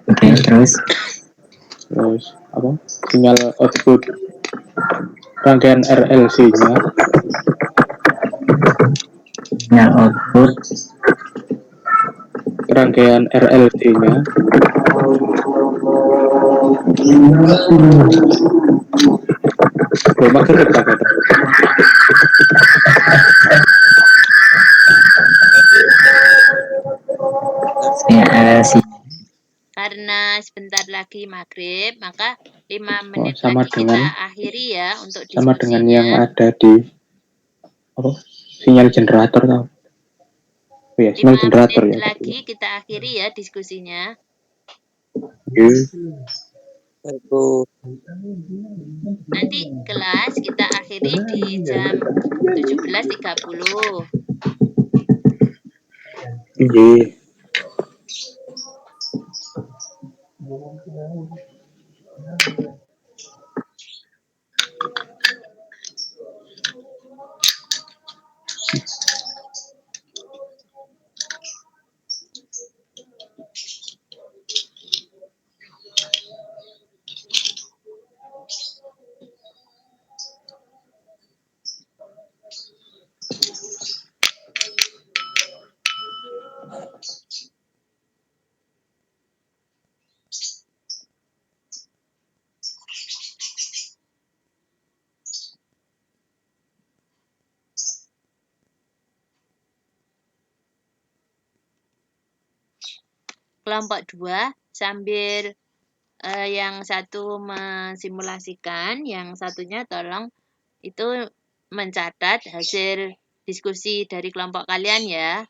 Oke, terus sinyal output rangkaian RLC-nya sinyal output rangkaian RLC-nya Karena sebentar lagi maghrib, maka 5 menit sama lagi dengan, kita akhiri ya untuk diskusinya. sama dengan yang ada di sinyal generator tau. Oh ya, sinyal 5 generator menit ya. lagi kita akhiri ya diskusinya. Nanti kelas kita akhiri di jam 17.30. Iya. kelompok 2 sambil yang satu mensimulasikan, yang satunya tolong itu mencatat hasil diskusi dari kelompok kalian ya.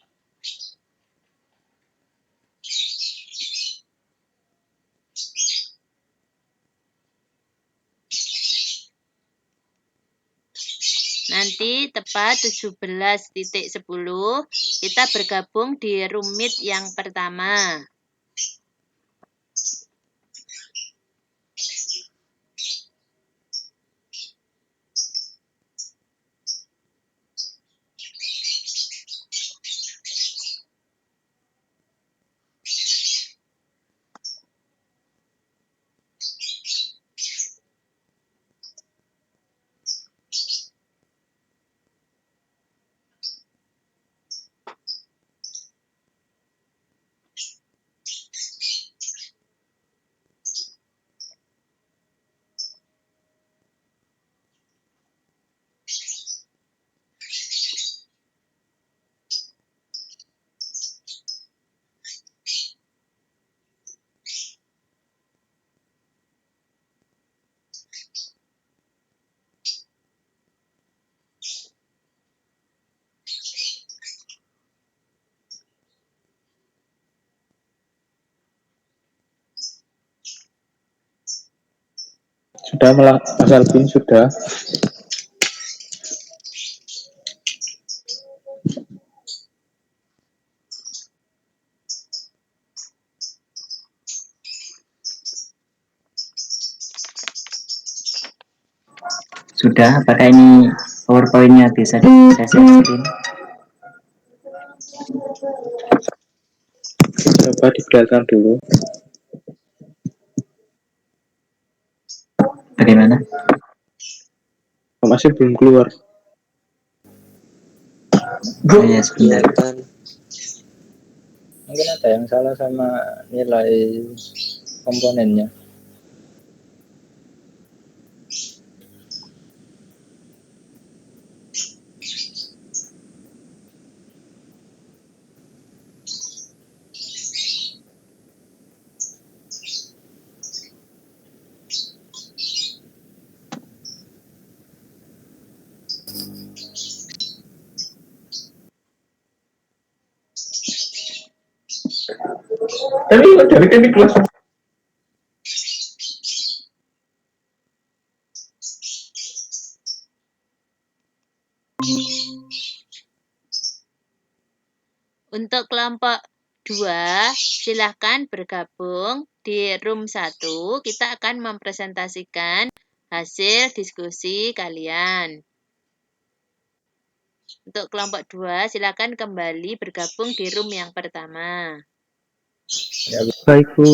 Nanti tepat 17.10 kita bergabung di rumit yang pertama. Sudah Mas Alvin, sudah. Sudah, apakah ini PowerPoint-nya bisa saya share? Coba dibiarkan dulu. Bagaimana? Masih belum keluar. Oh ya, sebentar. Mungkin ada yang salah sama nilai komponennya. Tapi dari ini kelas. Untuk kelompok 2, silahkan bergabung di room 1. Kita akan mempresentasikan hasil diskusi kalian. Untuk kelompok 2, silakan kembali bergabung di room yang pertama. Ya, Baik, Bu.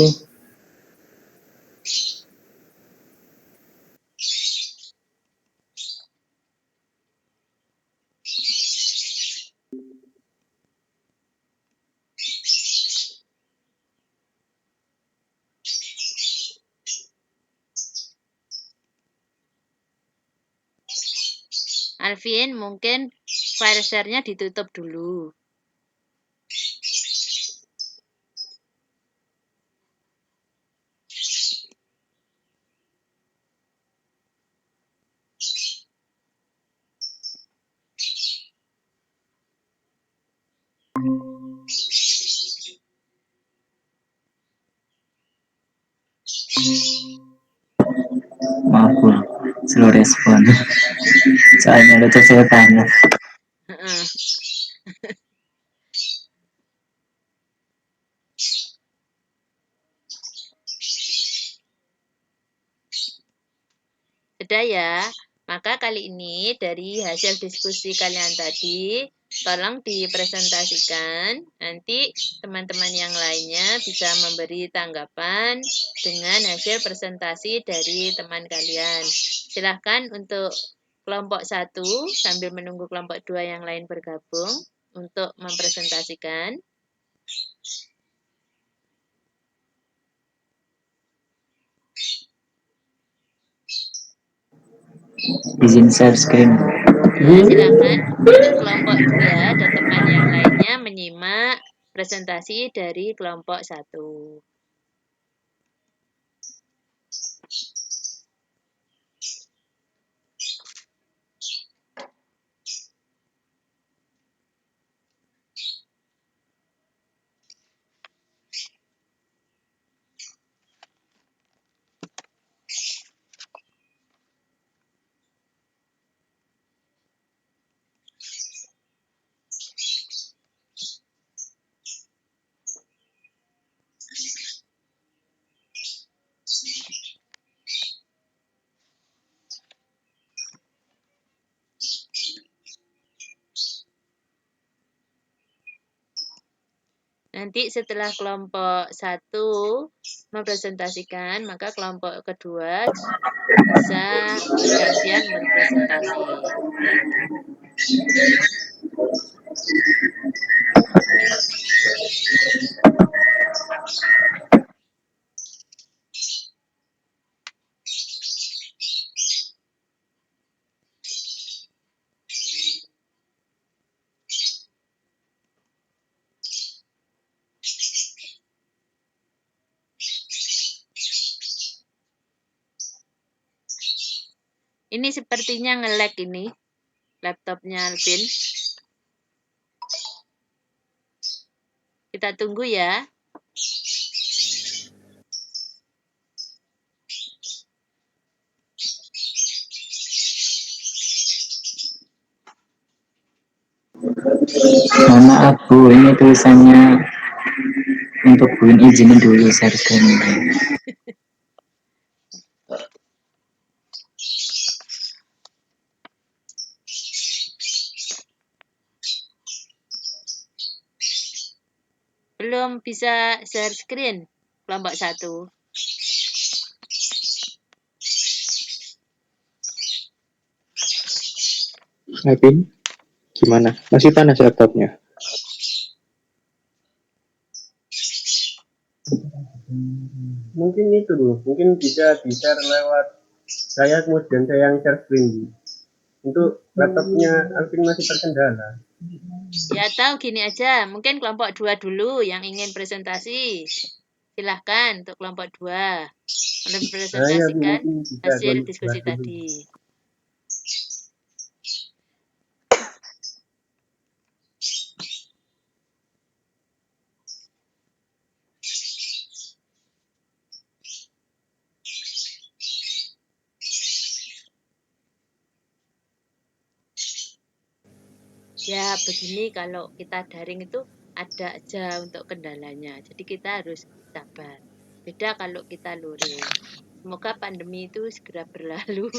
Alvin, mungkin file share-nya ditutup dulu. Maaf, Bu. Slow respon. Soalnya lucu saya tanya. Sudah ya? Maka kali ini dari hasil diskusi kalian tadi, tolong dipresentasikan. Nanti teman-teman yang lainnya bisa memberi tanggapan dengan hasil presentasi dari teman kalian. Silahkan untuk kelompok 1 sambil menunggu kelompok 2 yang lain bergabung untuk mempresentasikan. Izin share screen. Silakan untuk kelompok 2 dan teman yang lainnya menyimak presentasi dari kelompok 1. Nanti setelah kelompok 1 mempresentasikan, maka kelompok kedua bisa bergantian berpresentasi. Ini sepertinya nge-lag ini, laptopnya Alvin. Kita tunggu ya. Mohon maaf Bu, ini tulisannya untuk Bu izinin dulu share screen. Belum bisa share screen kelompok 1. Alvin, gimana? Masih panas laptopnya? Mungkin itu dulu, mungkin bisa di-share lewat saya, kemudian saya yang share screen. Untuk laptopnya Alvin masih terkendala. Ya tahu gini aja, mungkin kelompok 2 dulu yang ingin presentasi. Silahkan untuk kelompok 2 mempresentasikan hasil diskusi tadi. Ya begini, kalau kita daring itu ada aja untuk kendalanya. Jadi kita harus sabar. Beda kalau kita luring. Semoga pandemi itu segera berlalu.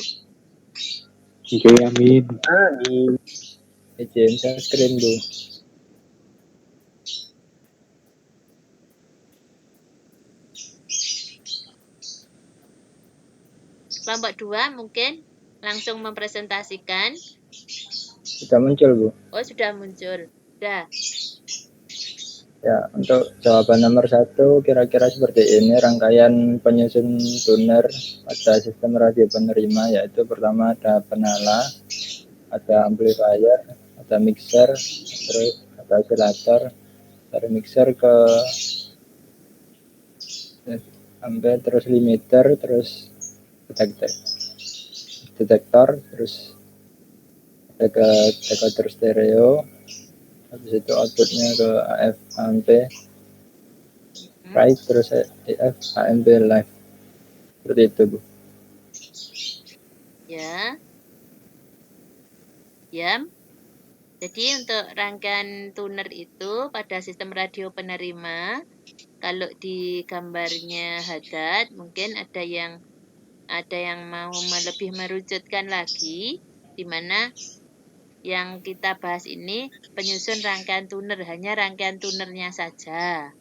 Oke, amin. Amin. Izin share screen Bu. Kelompok 2 mungkin langsung mempresentasikan. Sudah muncul Bu. Oh sudah muncul. Sudah. Ya, untuk jawaban nomor 1 kira-kira seperti ini rangkaian penyusun tuner pada sistem radio penerima, yaitu pertama ada penala, ada amplifier, ada mixer, terus ada oscillator, dari mixer ke sampai terus limiter, terus detektor, terus ada ke decoder stereo, habis itu outputnya ke AF AMP right, terus AF AMP live, seperti itu Bu. Ya. Ya. Jadi untuk rangkaian tuner itu pada sistem radio penerima, kalau di gambarnya Haddad mungkin ada yang mau lebih merucutkan lagi, di mana yang kita bahas ini penyusun rangkaian tuner, hanya rangkaian tunernya saja.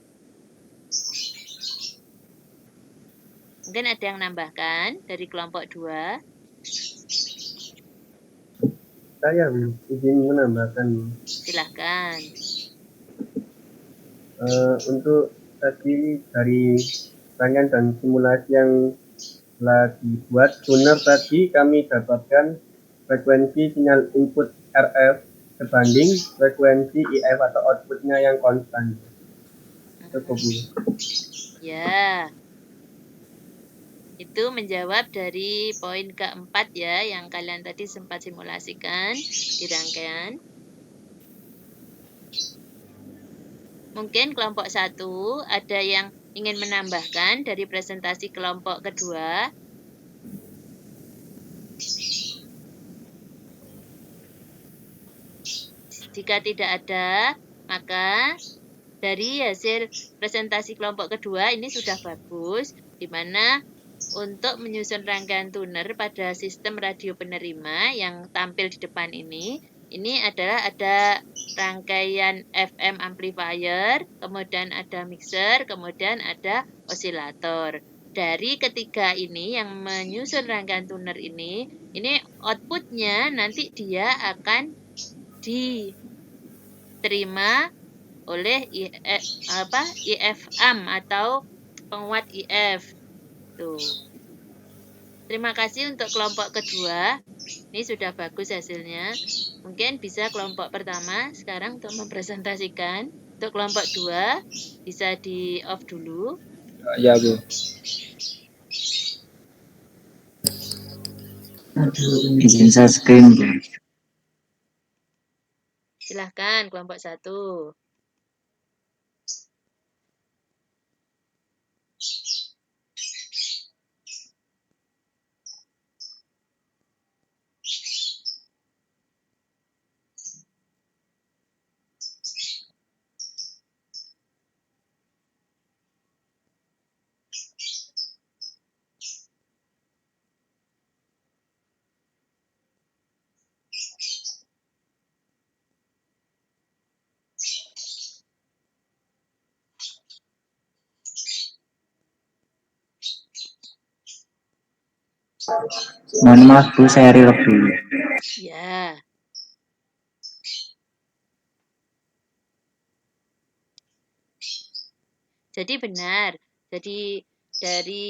Mungkin ada yang nambahkan dari kelompok 2. Saya izin menambahkan. Silahkan. Untuk tadi dari rangkaian dan simulasi yang telah dibuat tuner tadi, kami dapatkan frekuensi sinyal input RF sebanding frekuensi IF atau outputnya yang konstan. Cukup, Bu. Ya. Itu menjawab dari poin keempat ya, yang kalian tadi sempat simulasikan di rangkaian. Mungkin kelompok 1 ada yang ingin menambahkan dari presentasi kelompok kedua. Jika tidak ada, maka dari hasil presentasi kelompok kedua ini sudah bagus, di mana untuk menyusun rangkaian tuner pada sistem radio penerima yang tampil di depan ini adalah ada rangkaian FM amplifier, kemudian ada mixer, kemudian ada osilator. Dari ketiga ini yang menyusun rangkaian tuner ini outputnya nanti dia akan diterima oleh IFAM atau penguat IF. Tuh. Terima kasih untuk kelompok kedua. Ini sudah bagus hasilnya. Mungkin bisa kelompok pertama sekarang untuk mempresentasikan. Untuk kelompok 2 bisa di off dulu. Ya, Bu. Izin share screen, Bu. Silahkan kelompok 1. Mohon maaf, Bu, saya relog dulu. Ya. Jadi benar. Jadi dari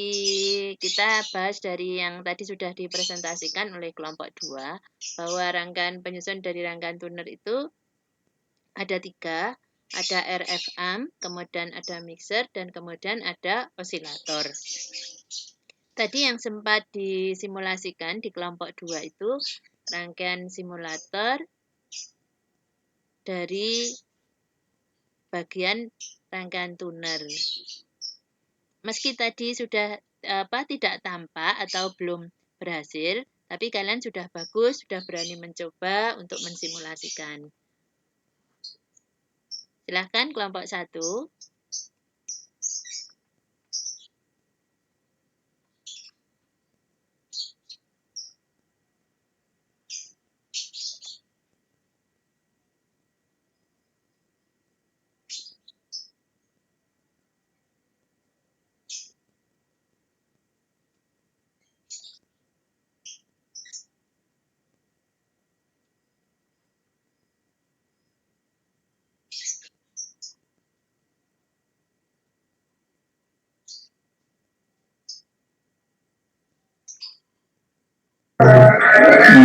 kita bahas dari yang tadi sudah dipresentasikan oleh kelompok 2, bahwa rangkaian penyusun dari rangkaian tuner itu ada 3, ada RFM, kemudian ada mixer, dan kemudian ada osilator. Tadi yang sempat disimulasikan di kelompok 2 itu rangkaian simulator dari bagian rangkaian tuner. Meski tadi sudah tidak tampak atau belum berhasil, tapi kalian sudah bagus, sudah berani mencoba untuk mensimulasikan. Silahkan kelompok 1.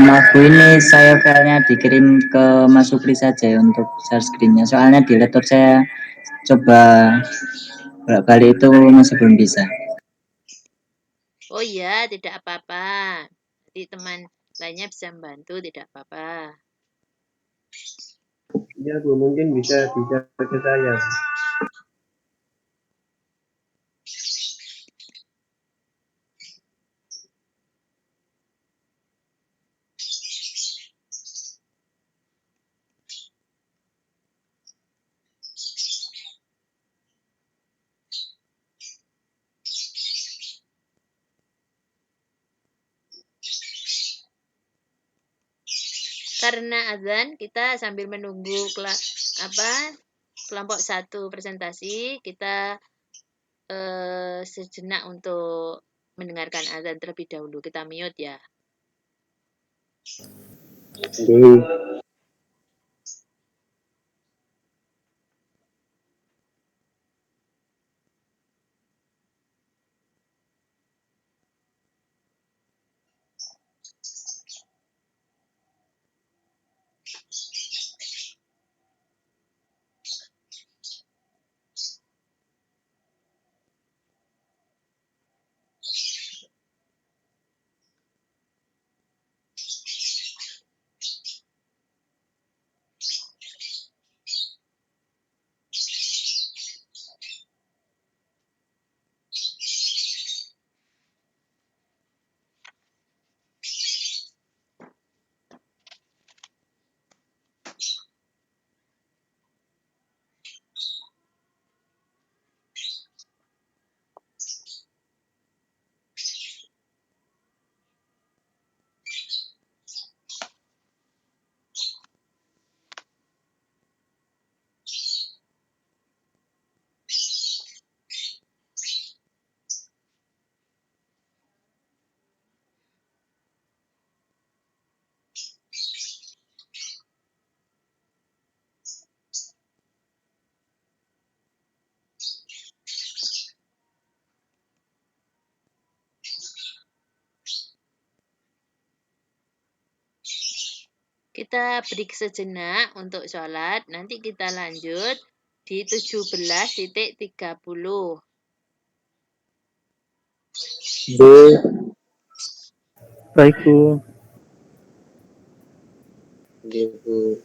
Maaf, Bu, ini saya filenya dikirim ke Mas Supri saja ya untuk share screen-nya. Soalnya di laptop saya coba bolak-balik itu masih belum bisa. Oh iya, tidak apa-apa. Jadi teman lainnya bisa membantu, tidak apa-apa. Ya, Bu, mungkin bisa ke saya. Karena azan, kita sambil menunggu kelompok 1 presentasi, kita sejenak untuk mendengarkan azan terlebih dahulu. Kita mute ya. Kita break sejenak untuk sholat. Nanti kita lanjut di 17.30. Bu, Baik, Bu. Bu.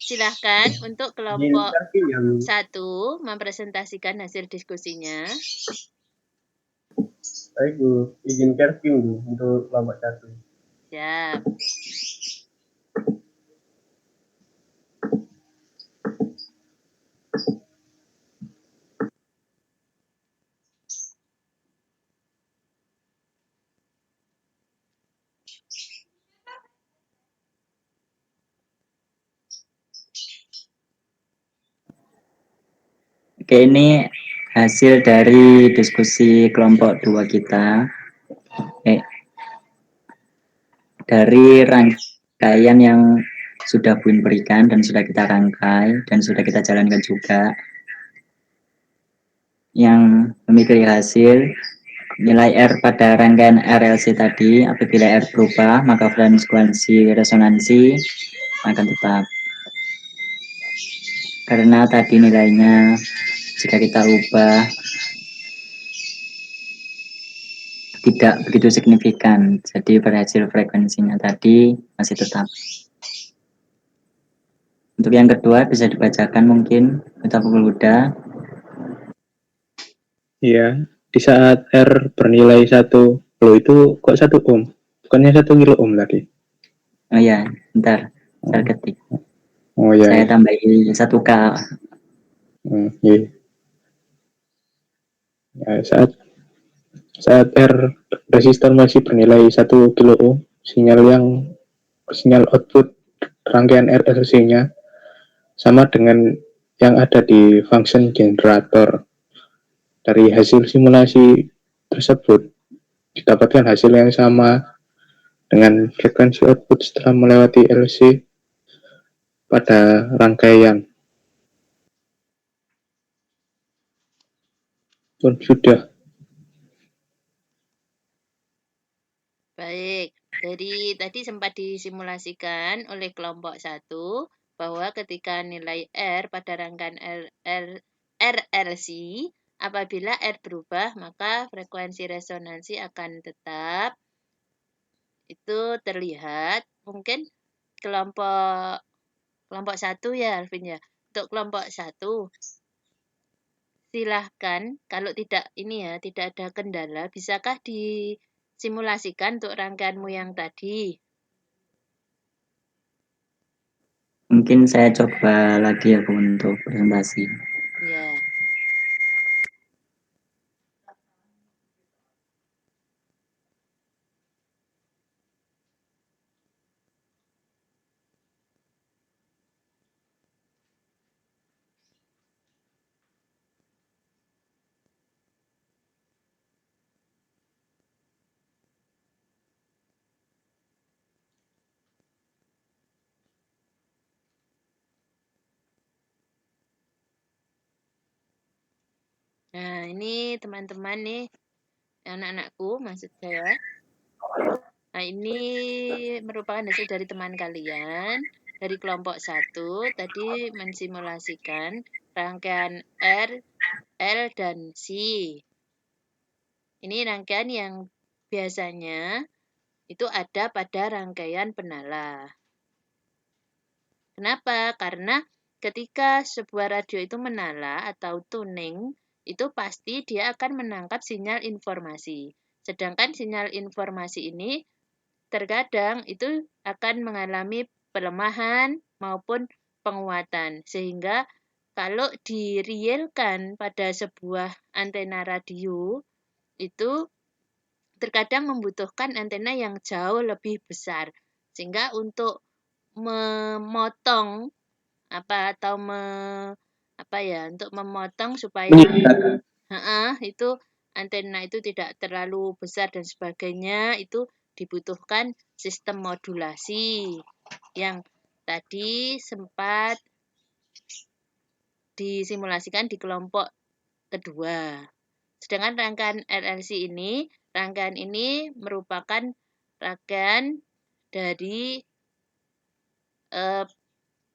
Silahkan untuk Izin kelompok Kervin ya, Bu. 1 mempresentasikan hasil diskusinya. Baik, Bu. Izin Kervin, Bu, untuk kelompok 1. Siap. Oke, ini hasil dari diskusi kelompok 2 kita. Dari rangkaian yang sudah Buin berikan dan sudah kita rangkai dan sudah kita jalankan juga, yang memiliki hasil nilai R pada rangkaian RLC tadi, apabila R berubah maka frekuensi resonansi akan tetap. Karena tadi nilainya jika kita ubah tidak begitu signifikan, jadi berhasil frekuensinya tadi masih tetap. Untuk yang kedua bisa dibacakan mungkin Putra Huda. Iya, di saat R bernilai 1, loh itu kok 1 ohm? Bukannya 1 kilo ohm tadi? Oh ya, bentar, saya ketik. Oh iya. Saya tambahin 1K. Iya. Ya, saat R resistor masih bernilai 1 kilo ohm, sinyal output rangkaian RLC-nya sama dengan yang ada di function generator. Dari hasil simulasi tersebut didapatkan hasil yang sama dengan frekuensi output setelah melewati LC pada rangkaian. Sudah. Baik, dari tadi sempat disimulasikan oleh kelompok 1 bahwa ketika nilai R pada rangkaian RLC, apabila R berubah maka frekuensi resonansi akan tetap. Itu terlihat mungkin kelompok 1 ya Alvin ya. Untuk kelompok 1 silahkan kalau tidak ada kendala, bisakah disimulasikan untuk rangkaianmu yang tadi? Mungkin saya coba lagi ya Bu untuk presentasi. Ya. Nah, ini teman-teman nih, anak-anakku maksud saya. Nah, ini merupakan hasil dari teman kalian. Dari kelompok 1 tadi mensimulasikan rangkaian R, L, dan C. Ini rangkaian yang biasanya itu ada pada rangkaian penala. Kenapa? Karena ketika sebuah radio itu menala atau tuning, itu pasti dia akan menangkap sinyal informasi. Sedangkan sinyal informasi ini terkadang itu akan mengalami pelemahan maupun penguatan. Sehingga kalau direalkan pada sebuah antena radio, itu terkadang membutuhkan antena yang jauh lebih besar. Sehingga untuk memotong untuk memotong supaya itu antena itu tidak terlalu besar dan sebagainya, itu dibutuhkan sistem modulasi yang tadi sempat disimulasikan di kelompok kedua. Sedangkan rangkaian RLC ini, rangkaian ini merupakan rangkaian dari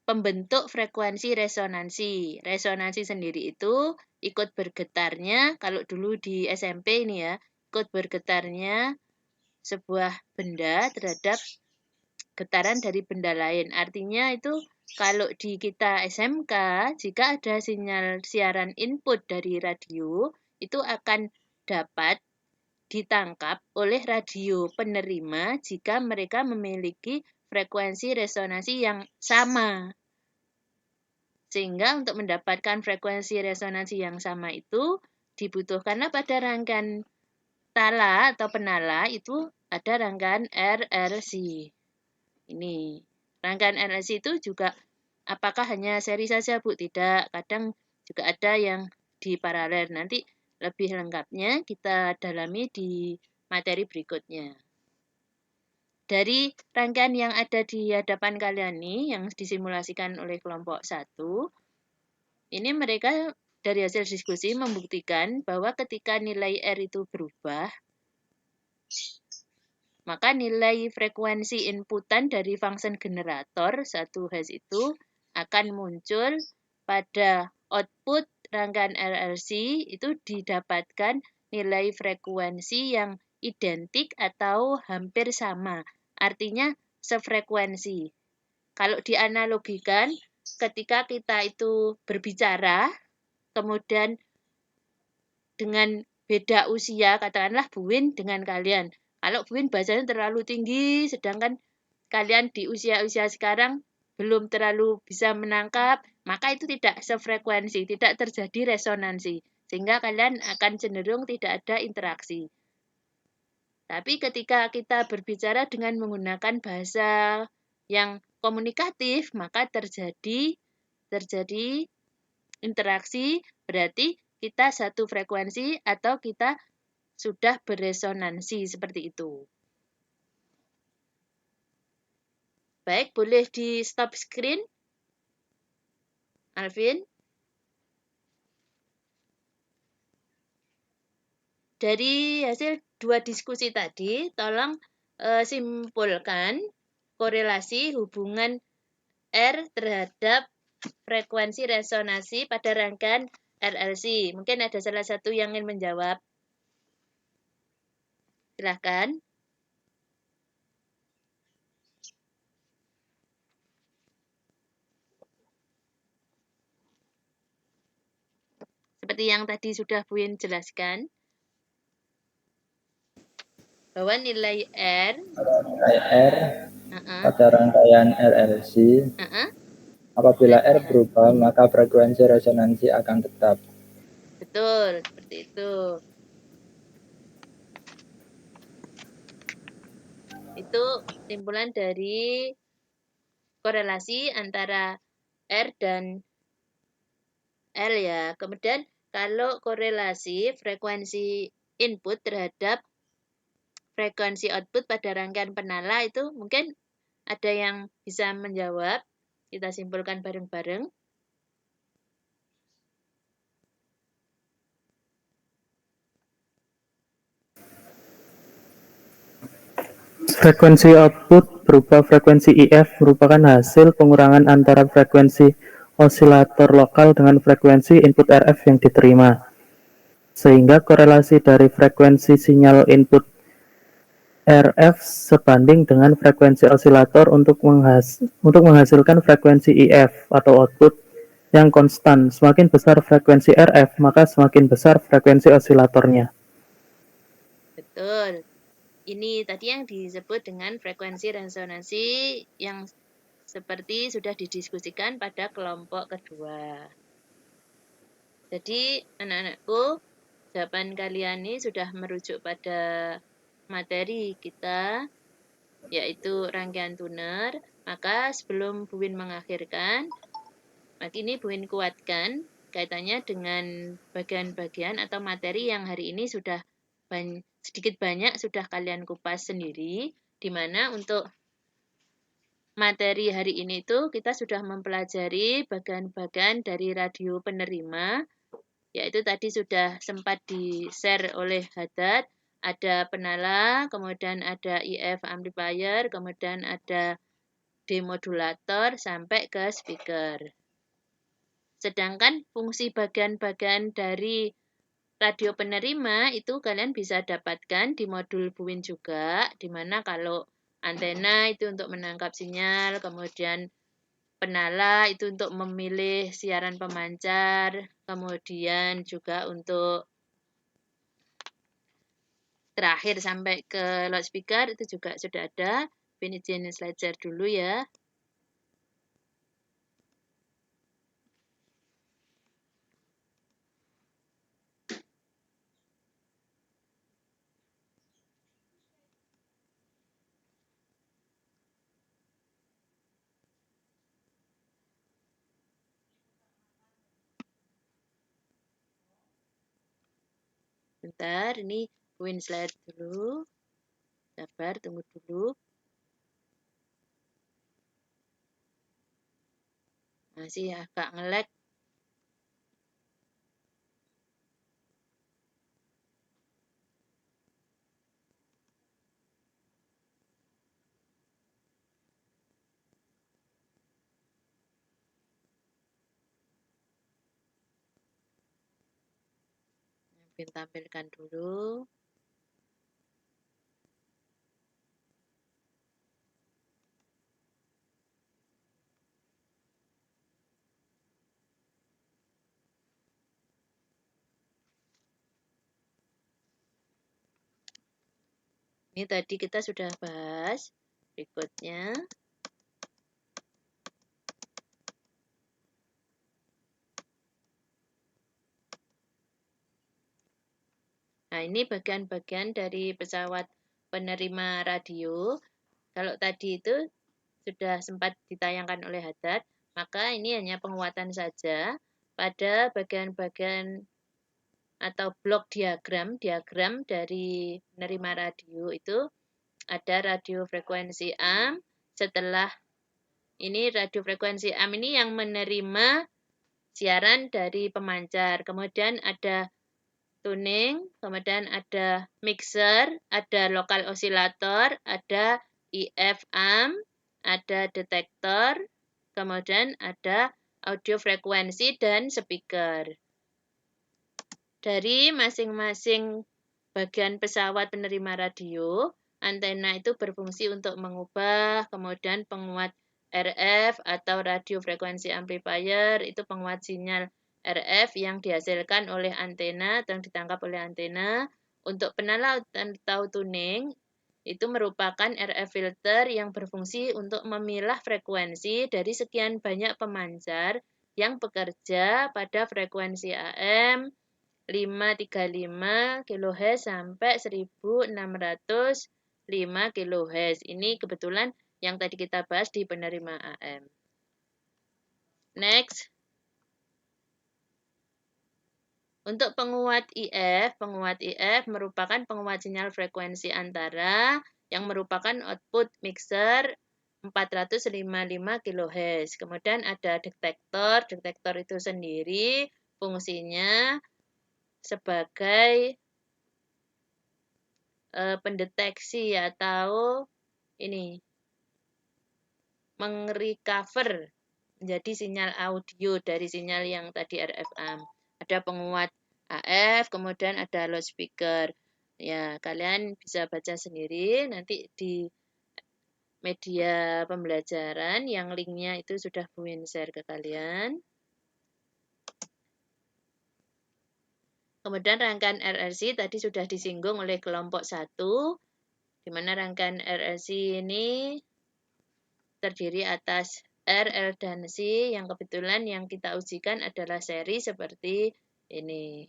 pembentuk frekuensi resonansi. Resonansi sendiri itu ikut bergetarnya, kalau dulu di SMP ini ya, ikut bergetarnya sebuah benda terhadap getaran dari benda lain. Artinya itu kalau di kita SMK, jika ada sinyal siaran input dari radio, itu akan dapat ditangkap oleh radio penerima jika mereka memiliki frekuensi resonansi yang sama. Sehingga untuk mendapatkan frekuensi resonansi yang sama itu dibutuhkanlah pada rangkaian tala atau penala itu ada rangkaian RLC. Ini rangkaian RLC itu juga apakah hanya seri saja Bu? Tidak, kadang juga ada yang di paralel. Nanti lebih lengkapnya kita dalami di materi berikutnya. Dari rangkaian yang ada di hadapan kalian nih, yang disimulasikan oleh kelompok 1, ini mereka dari hasil diskusi membuktikan bahwa ketika nilai R itu berubah, maka nilai frekuensi inputan dari function generator 1 Hz itu akan muncul pada output rangkaian RLC itu didapatkan nilai frekuensi yang identik atau hampir sama. Artinya sefrekuensi. Kalau dianalogikan, ketika kita itu berbicara, kemudian dengan beda usia, katakanlah Bu Win dengan kalian. Kalau Bu Win bahasanya terlalu tinggi, sedangkan kalian di usia-usia sekarang belum terlalu bisa menangkap, maka itu tidak sefrekuensi, tidak terjadi resonansi. Sehingga kalian akan cenderung tidak ada interaksi. Tapi ketika kita berbicara dengan menggunakan bahasa yang komunikatif, maka terjadi interaksi, berarti kita satu frekuensi atau kita sudah beresonansi seperti itu. Baik, boleh di stop screen, Alvin. Dari hasil 2 diskusi tadi, tolong simpulkan korelasi hubungan R terhadap frekuensi resonansi pada rangkaian RLC. Mungkin ada salah satu yang ingin menjawab. Silahkan. Seperti yang tadi sudah Bu Win jelaskan, bahwa nilai R pada rangkaian RLC, apabila R berubah, maka frekuensi resonansi akan tetap. Betul, seperti itu. Itu simpulan dari korelasi antara R dan L ya. Kemudian kalau korelasi frekuensi input terhadap frekuensi output pada rangkaian penala itu mungkin ada yang bisa menjawab. Kita simpulkan bareng-bareng. Frekuensi output berupa frekuensi IF merupakan hasil pengurangan antara frekuensi osilator lokal dengan frekuensi input RF yang diterima. Sehingga korelasi dari frekuensi sinyal input RF sebanding dengan frekuensi osilator untuk menghasilkan frekuensi IF atau output yang konstan. Semakin besar frekuensi RF, maka semakin besar frekuensi osilatornya. Betul. Ini tadi yang disebut dengan frekuensi resonansi yang seperti sudah didiskusikan pada kelompok kedua. Jadi anak-anakku, jawaban kalian ini sudah merujuk pada materi kita, yaitu rangkaian tuner. Maka sebelum Bu Win mengakhirkan, ini Bu Win kuatkan kaitannya dengan bagian-bagian atau materi yang hari ini sudah sedikit banyak sudah kalian kupas sendiri, di mana untuk materi hari ini itu kita sudah mempelajari bagian-bagian dari radio penerima, yaitu tadi sudah sempat di-share oleh Haddad, ada penala, kemudian ada IF amplifier, kemudian ada demodulator sampai ke speaker. Sedangkan fungsi bagian-bagian dari radio penerima itu kalian bisa dapatkan di modul Buin juga, di mana kalau antena itu untuk menangkap sinyal, kemudian penala itu untuk memilih siaran pemancar, kemudian juga untuk terakhir sampai ke loudspeaker itu juga sudah ada. Bin izin slide share dulu ya. Bentar, ini Buin slide dulu. Sabar, tunggu dulu. Masih agak nge-lag. Bin tampilkan dulu. Ini tadi kita sudah bahas. Berikutnya. Nah, ini bagian-bagian dari pesawat penerima radio. Kalau tadi itu sudah sempat ditayangkan oleh Haddad, maka ini hanya penguatan saja pada bagian-bagian atau blok diagram dari penerima radio itu ada radio frekuensi AM. Setelah ini radio frekuensi AM ini yang menerima siaran dari pemancar. Kemudian ada tuning, kemudian ada mixer, ada lokal osilator, ada IF amp, ada detektor, kemudian ada audio frekuensi dan speaker. Dari masing-masing bagian pesawat penerima radio, antena itu berfungsi untuk mengubah, kemudian penguat RF atau radio frekuensi amplifier itu penguat sinyal RF yang dihasilkan oleh antena atau yang ditangkap oleh antena. Untuk penala atau tuning itu merupakan RF filter yang berfungsi untuk memilah frekuensi dari sekian banyak pemancar yang bekerja pada frekuensi AM 535 kHz sampai 1605 kHz. Ini kebetulan yang tadi kita bahas di penerima AM. Next. Untuk penguat IF merupakan penguat sinyal frekuensi antara yang merupakan output mixer 455 kHz. Kemudian ada detektor. Detektor itu sendiri fungsinya sebagai pendeteksi atau ini mengrecover menjadi sinyal audio dari sinyal yang tadi RF amp. Ada penguat AF, kemudian ada loudspeaker. Ya, kalian bisa baca sendiri nanti di media pembelajaran yang linknya itu sudah Buin share ke kalian. Kemudian rangkaian RRC tadi sudah disinggung oleh kelompok 1, di mana rangkaian RRC ini terdiri atas R, L, dan C, yang kebetulan yang kita ujikan adalah seri seperti ini.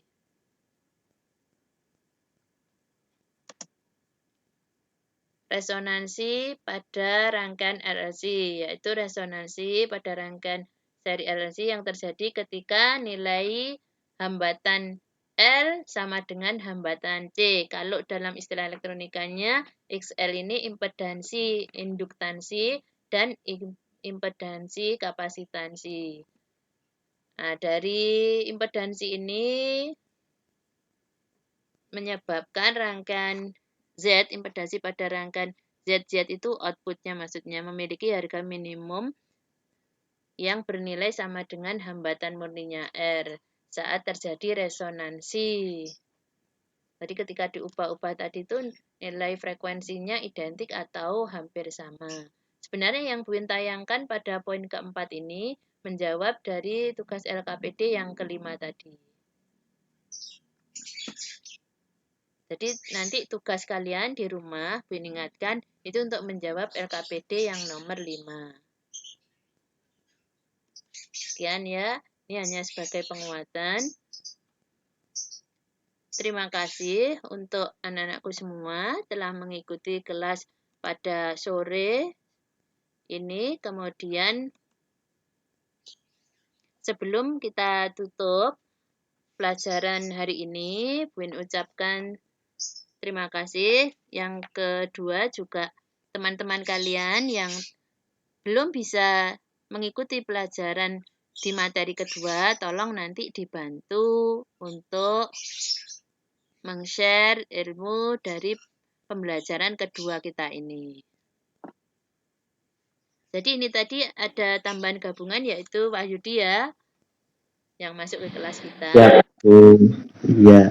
Resonansi pada rangkaian RLC, yaitu resonansi pada rangkaian seri RLC yang terjadi ketika nilai hambatan L sama dengan hambatan C. Kalau dalam istilah elektronikanya, XL ini impedansi, induktansi, dan impedansi kapasitansi. Nah, dari impedansi ini menyebabkan rangkaian Z, impedansi pada rangkaian ZZ itu outputnya maksudnya memiliki harga minimum yang bernilai sama dengan hambatan murninya R saat terjadi resonansi. Jadi ketika diubah-ubah tadi itu nilai frekuensinya identik atau hampir sama. Sebenarnya yang Buin tayangkan pada poin keempat ini menjawab dari tugas LKPD yang kelima tadi. Jadi nanti tugas kalian di rumah, Buin ingatkan, itu untuk menjawab LKPD yang nomor 5. Sekian ya, ini hanya sebagai penguatan. Terima kasih untuk anak-anakku semua telah mengikuti kelas pada sore ini. Kemudian sebelum kita tutup pelajaran hari ini, Buin ucapkan terima kasih. Yang kedua juga teman-teman kalian yang belum bisa mengikuti pelajaran di materi kedua, tolong nanti dibantu untuk meng-share ilmu dari pembelajaran kedua kita ini. Jadi ini tadi ada tambahan gabungan yaitu Wahyudi ya, yang masuk ke kelas kita. Ya, iya.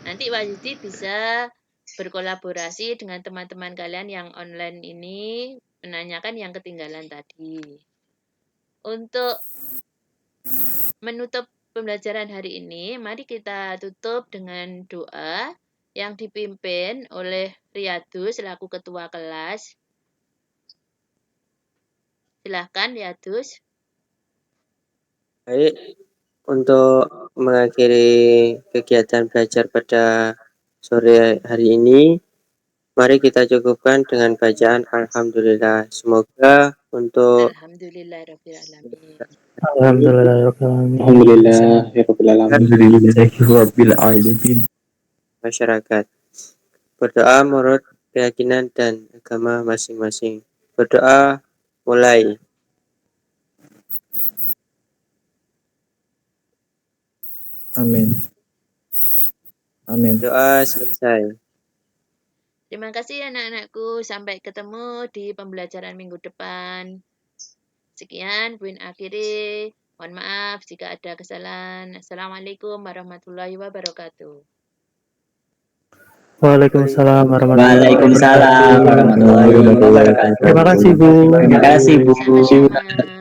Nanti Wahyudi bisa berkolaborasi dengan teman-teman kalian yang online ini, menanyakan yang ketinggalan tadi. Untuk menutup pembelajaran hari ini, mari kita tutup dengan doa yang dipimpin oleh Riyadus selaku ketua kelas. Silahkan Riyadus. Baik, untuk mengakhiri kegiatan belajar pada sore hari ini, mari kita cukupkan dengan bacaan Alhamdulillah. Semoga untuk Alhamdulillahirrahmanirrahim. Alhamdulillahirrahmanirrahim. Masyarakat berdoa menurut keyakinan dan agama masing-masing. Berdoa mulai. Amin. Amin. Doa selesai. Terima kasih anak-anakku. Sampai ketemu di pembelajaran minggu depan. Sekian, Buin akhiri. Mohon maaf jika ada kesalahan. Assalamualaikum warahmatullahi wabarakatuh. Waalaikumsalam Waalaikumsalam warahmatullahi wabarakatuh. Terima kasih Bu. Terima kasih Bu. Sama-sama.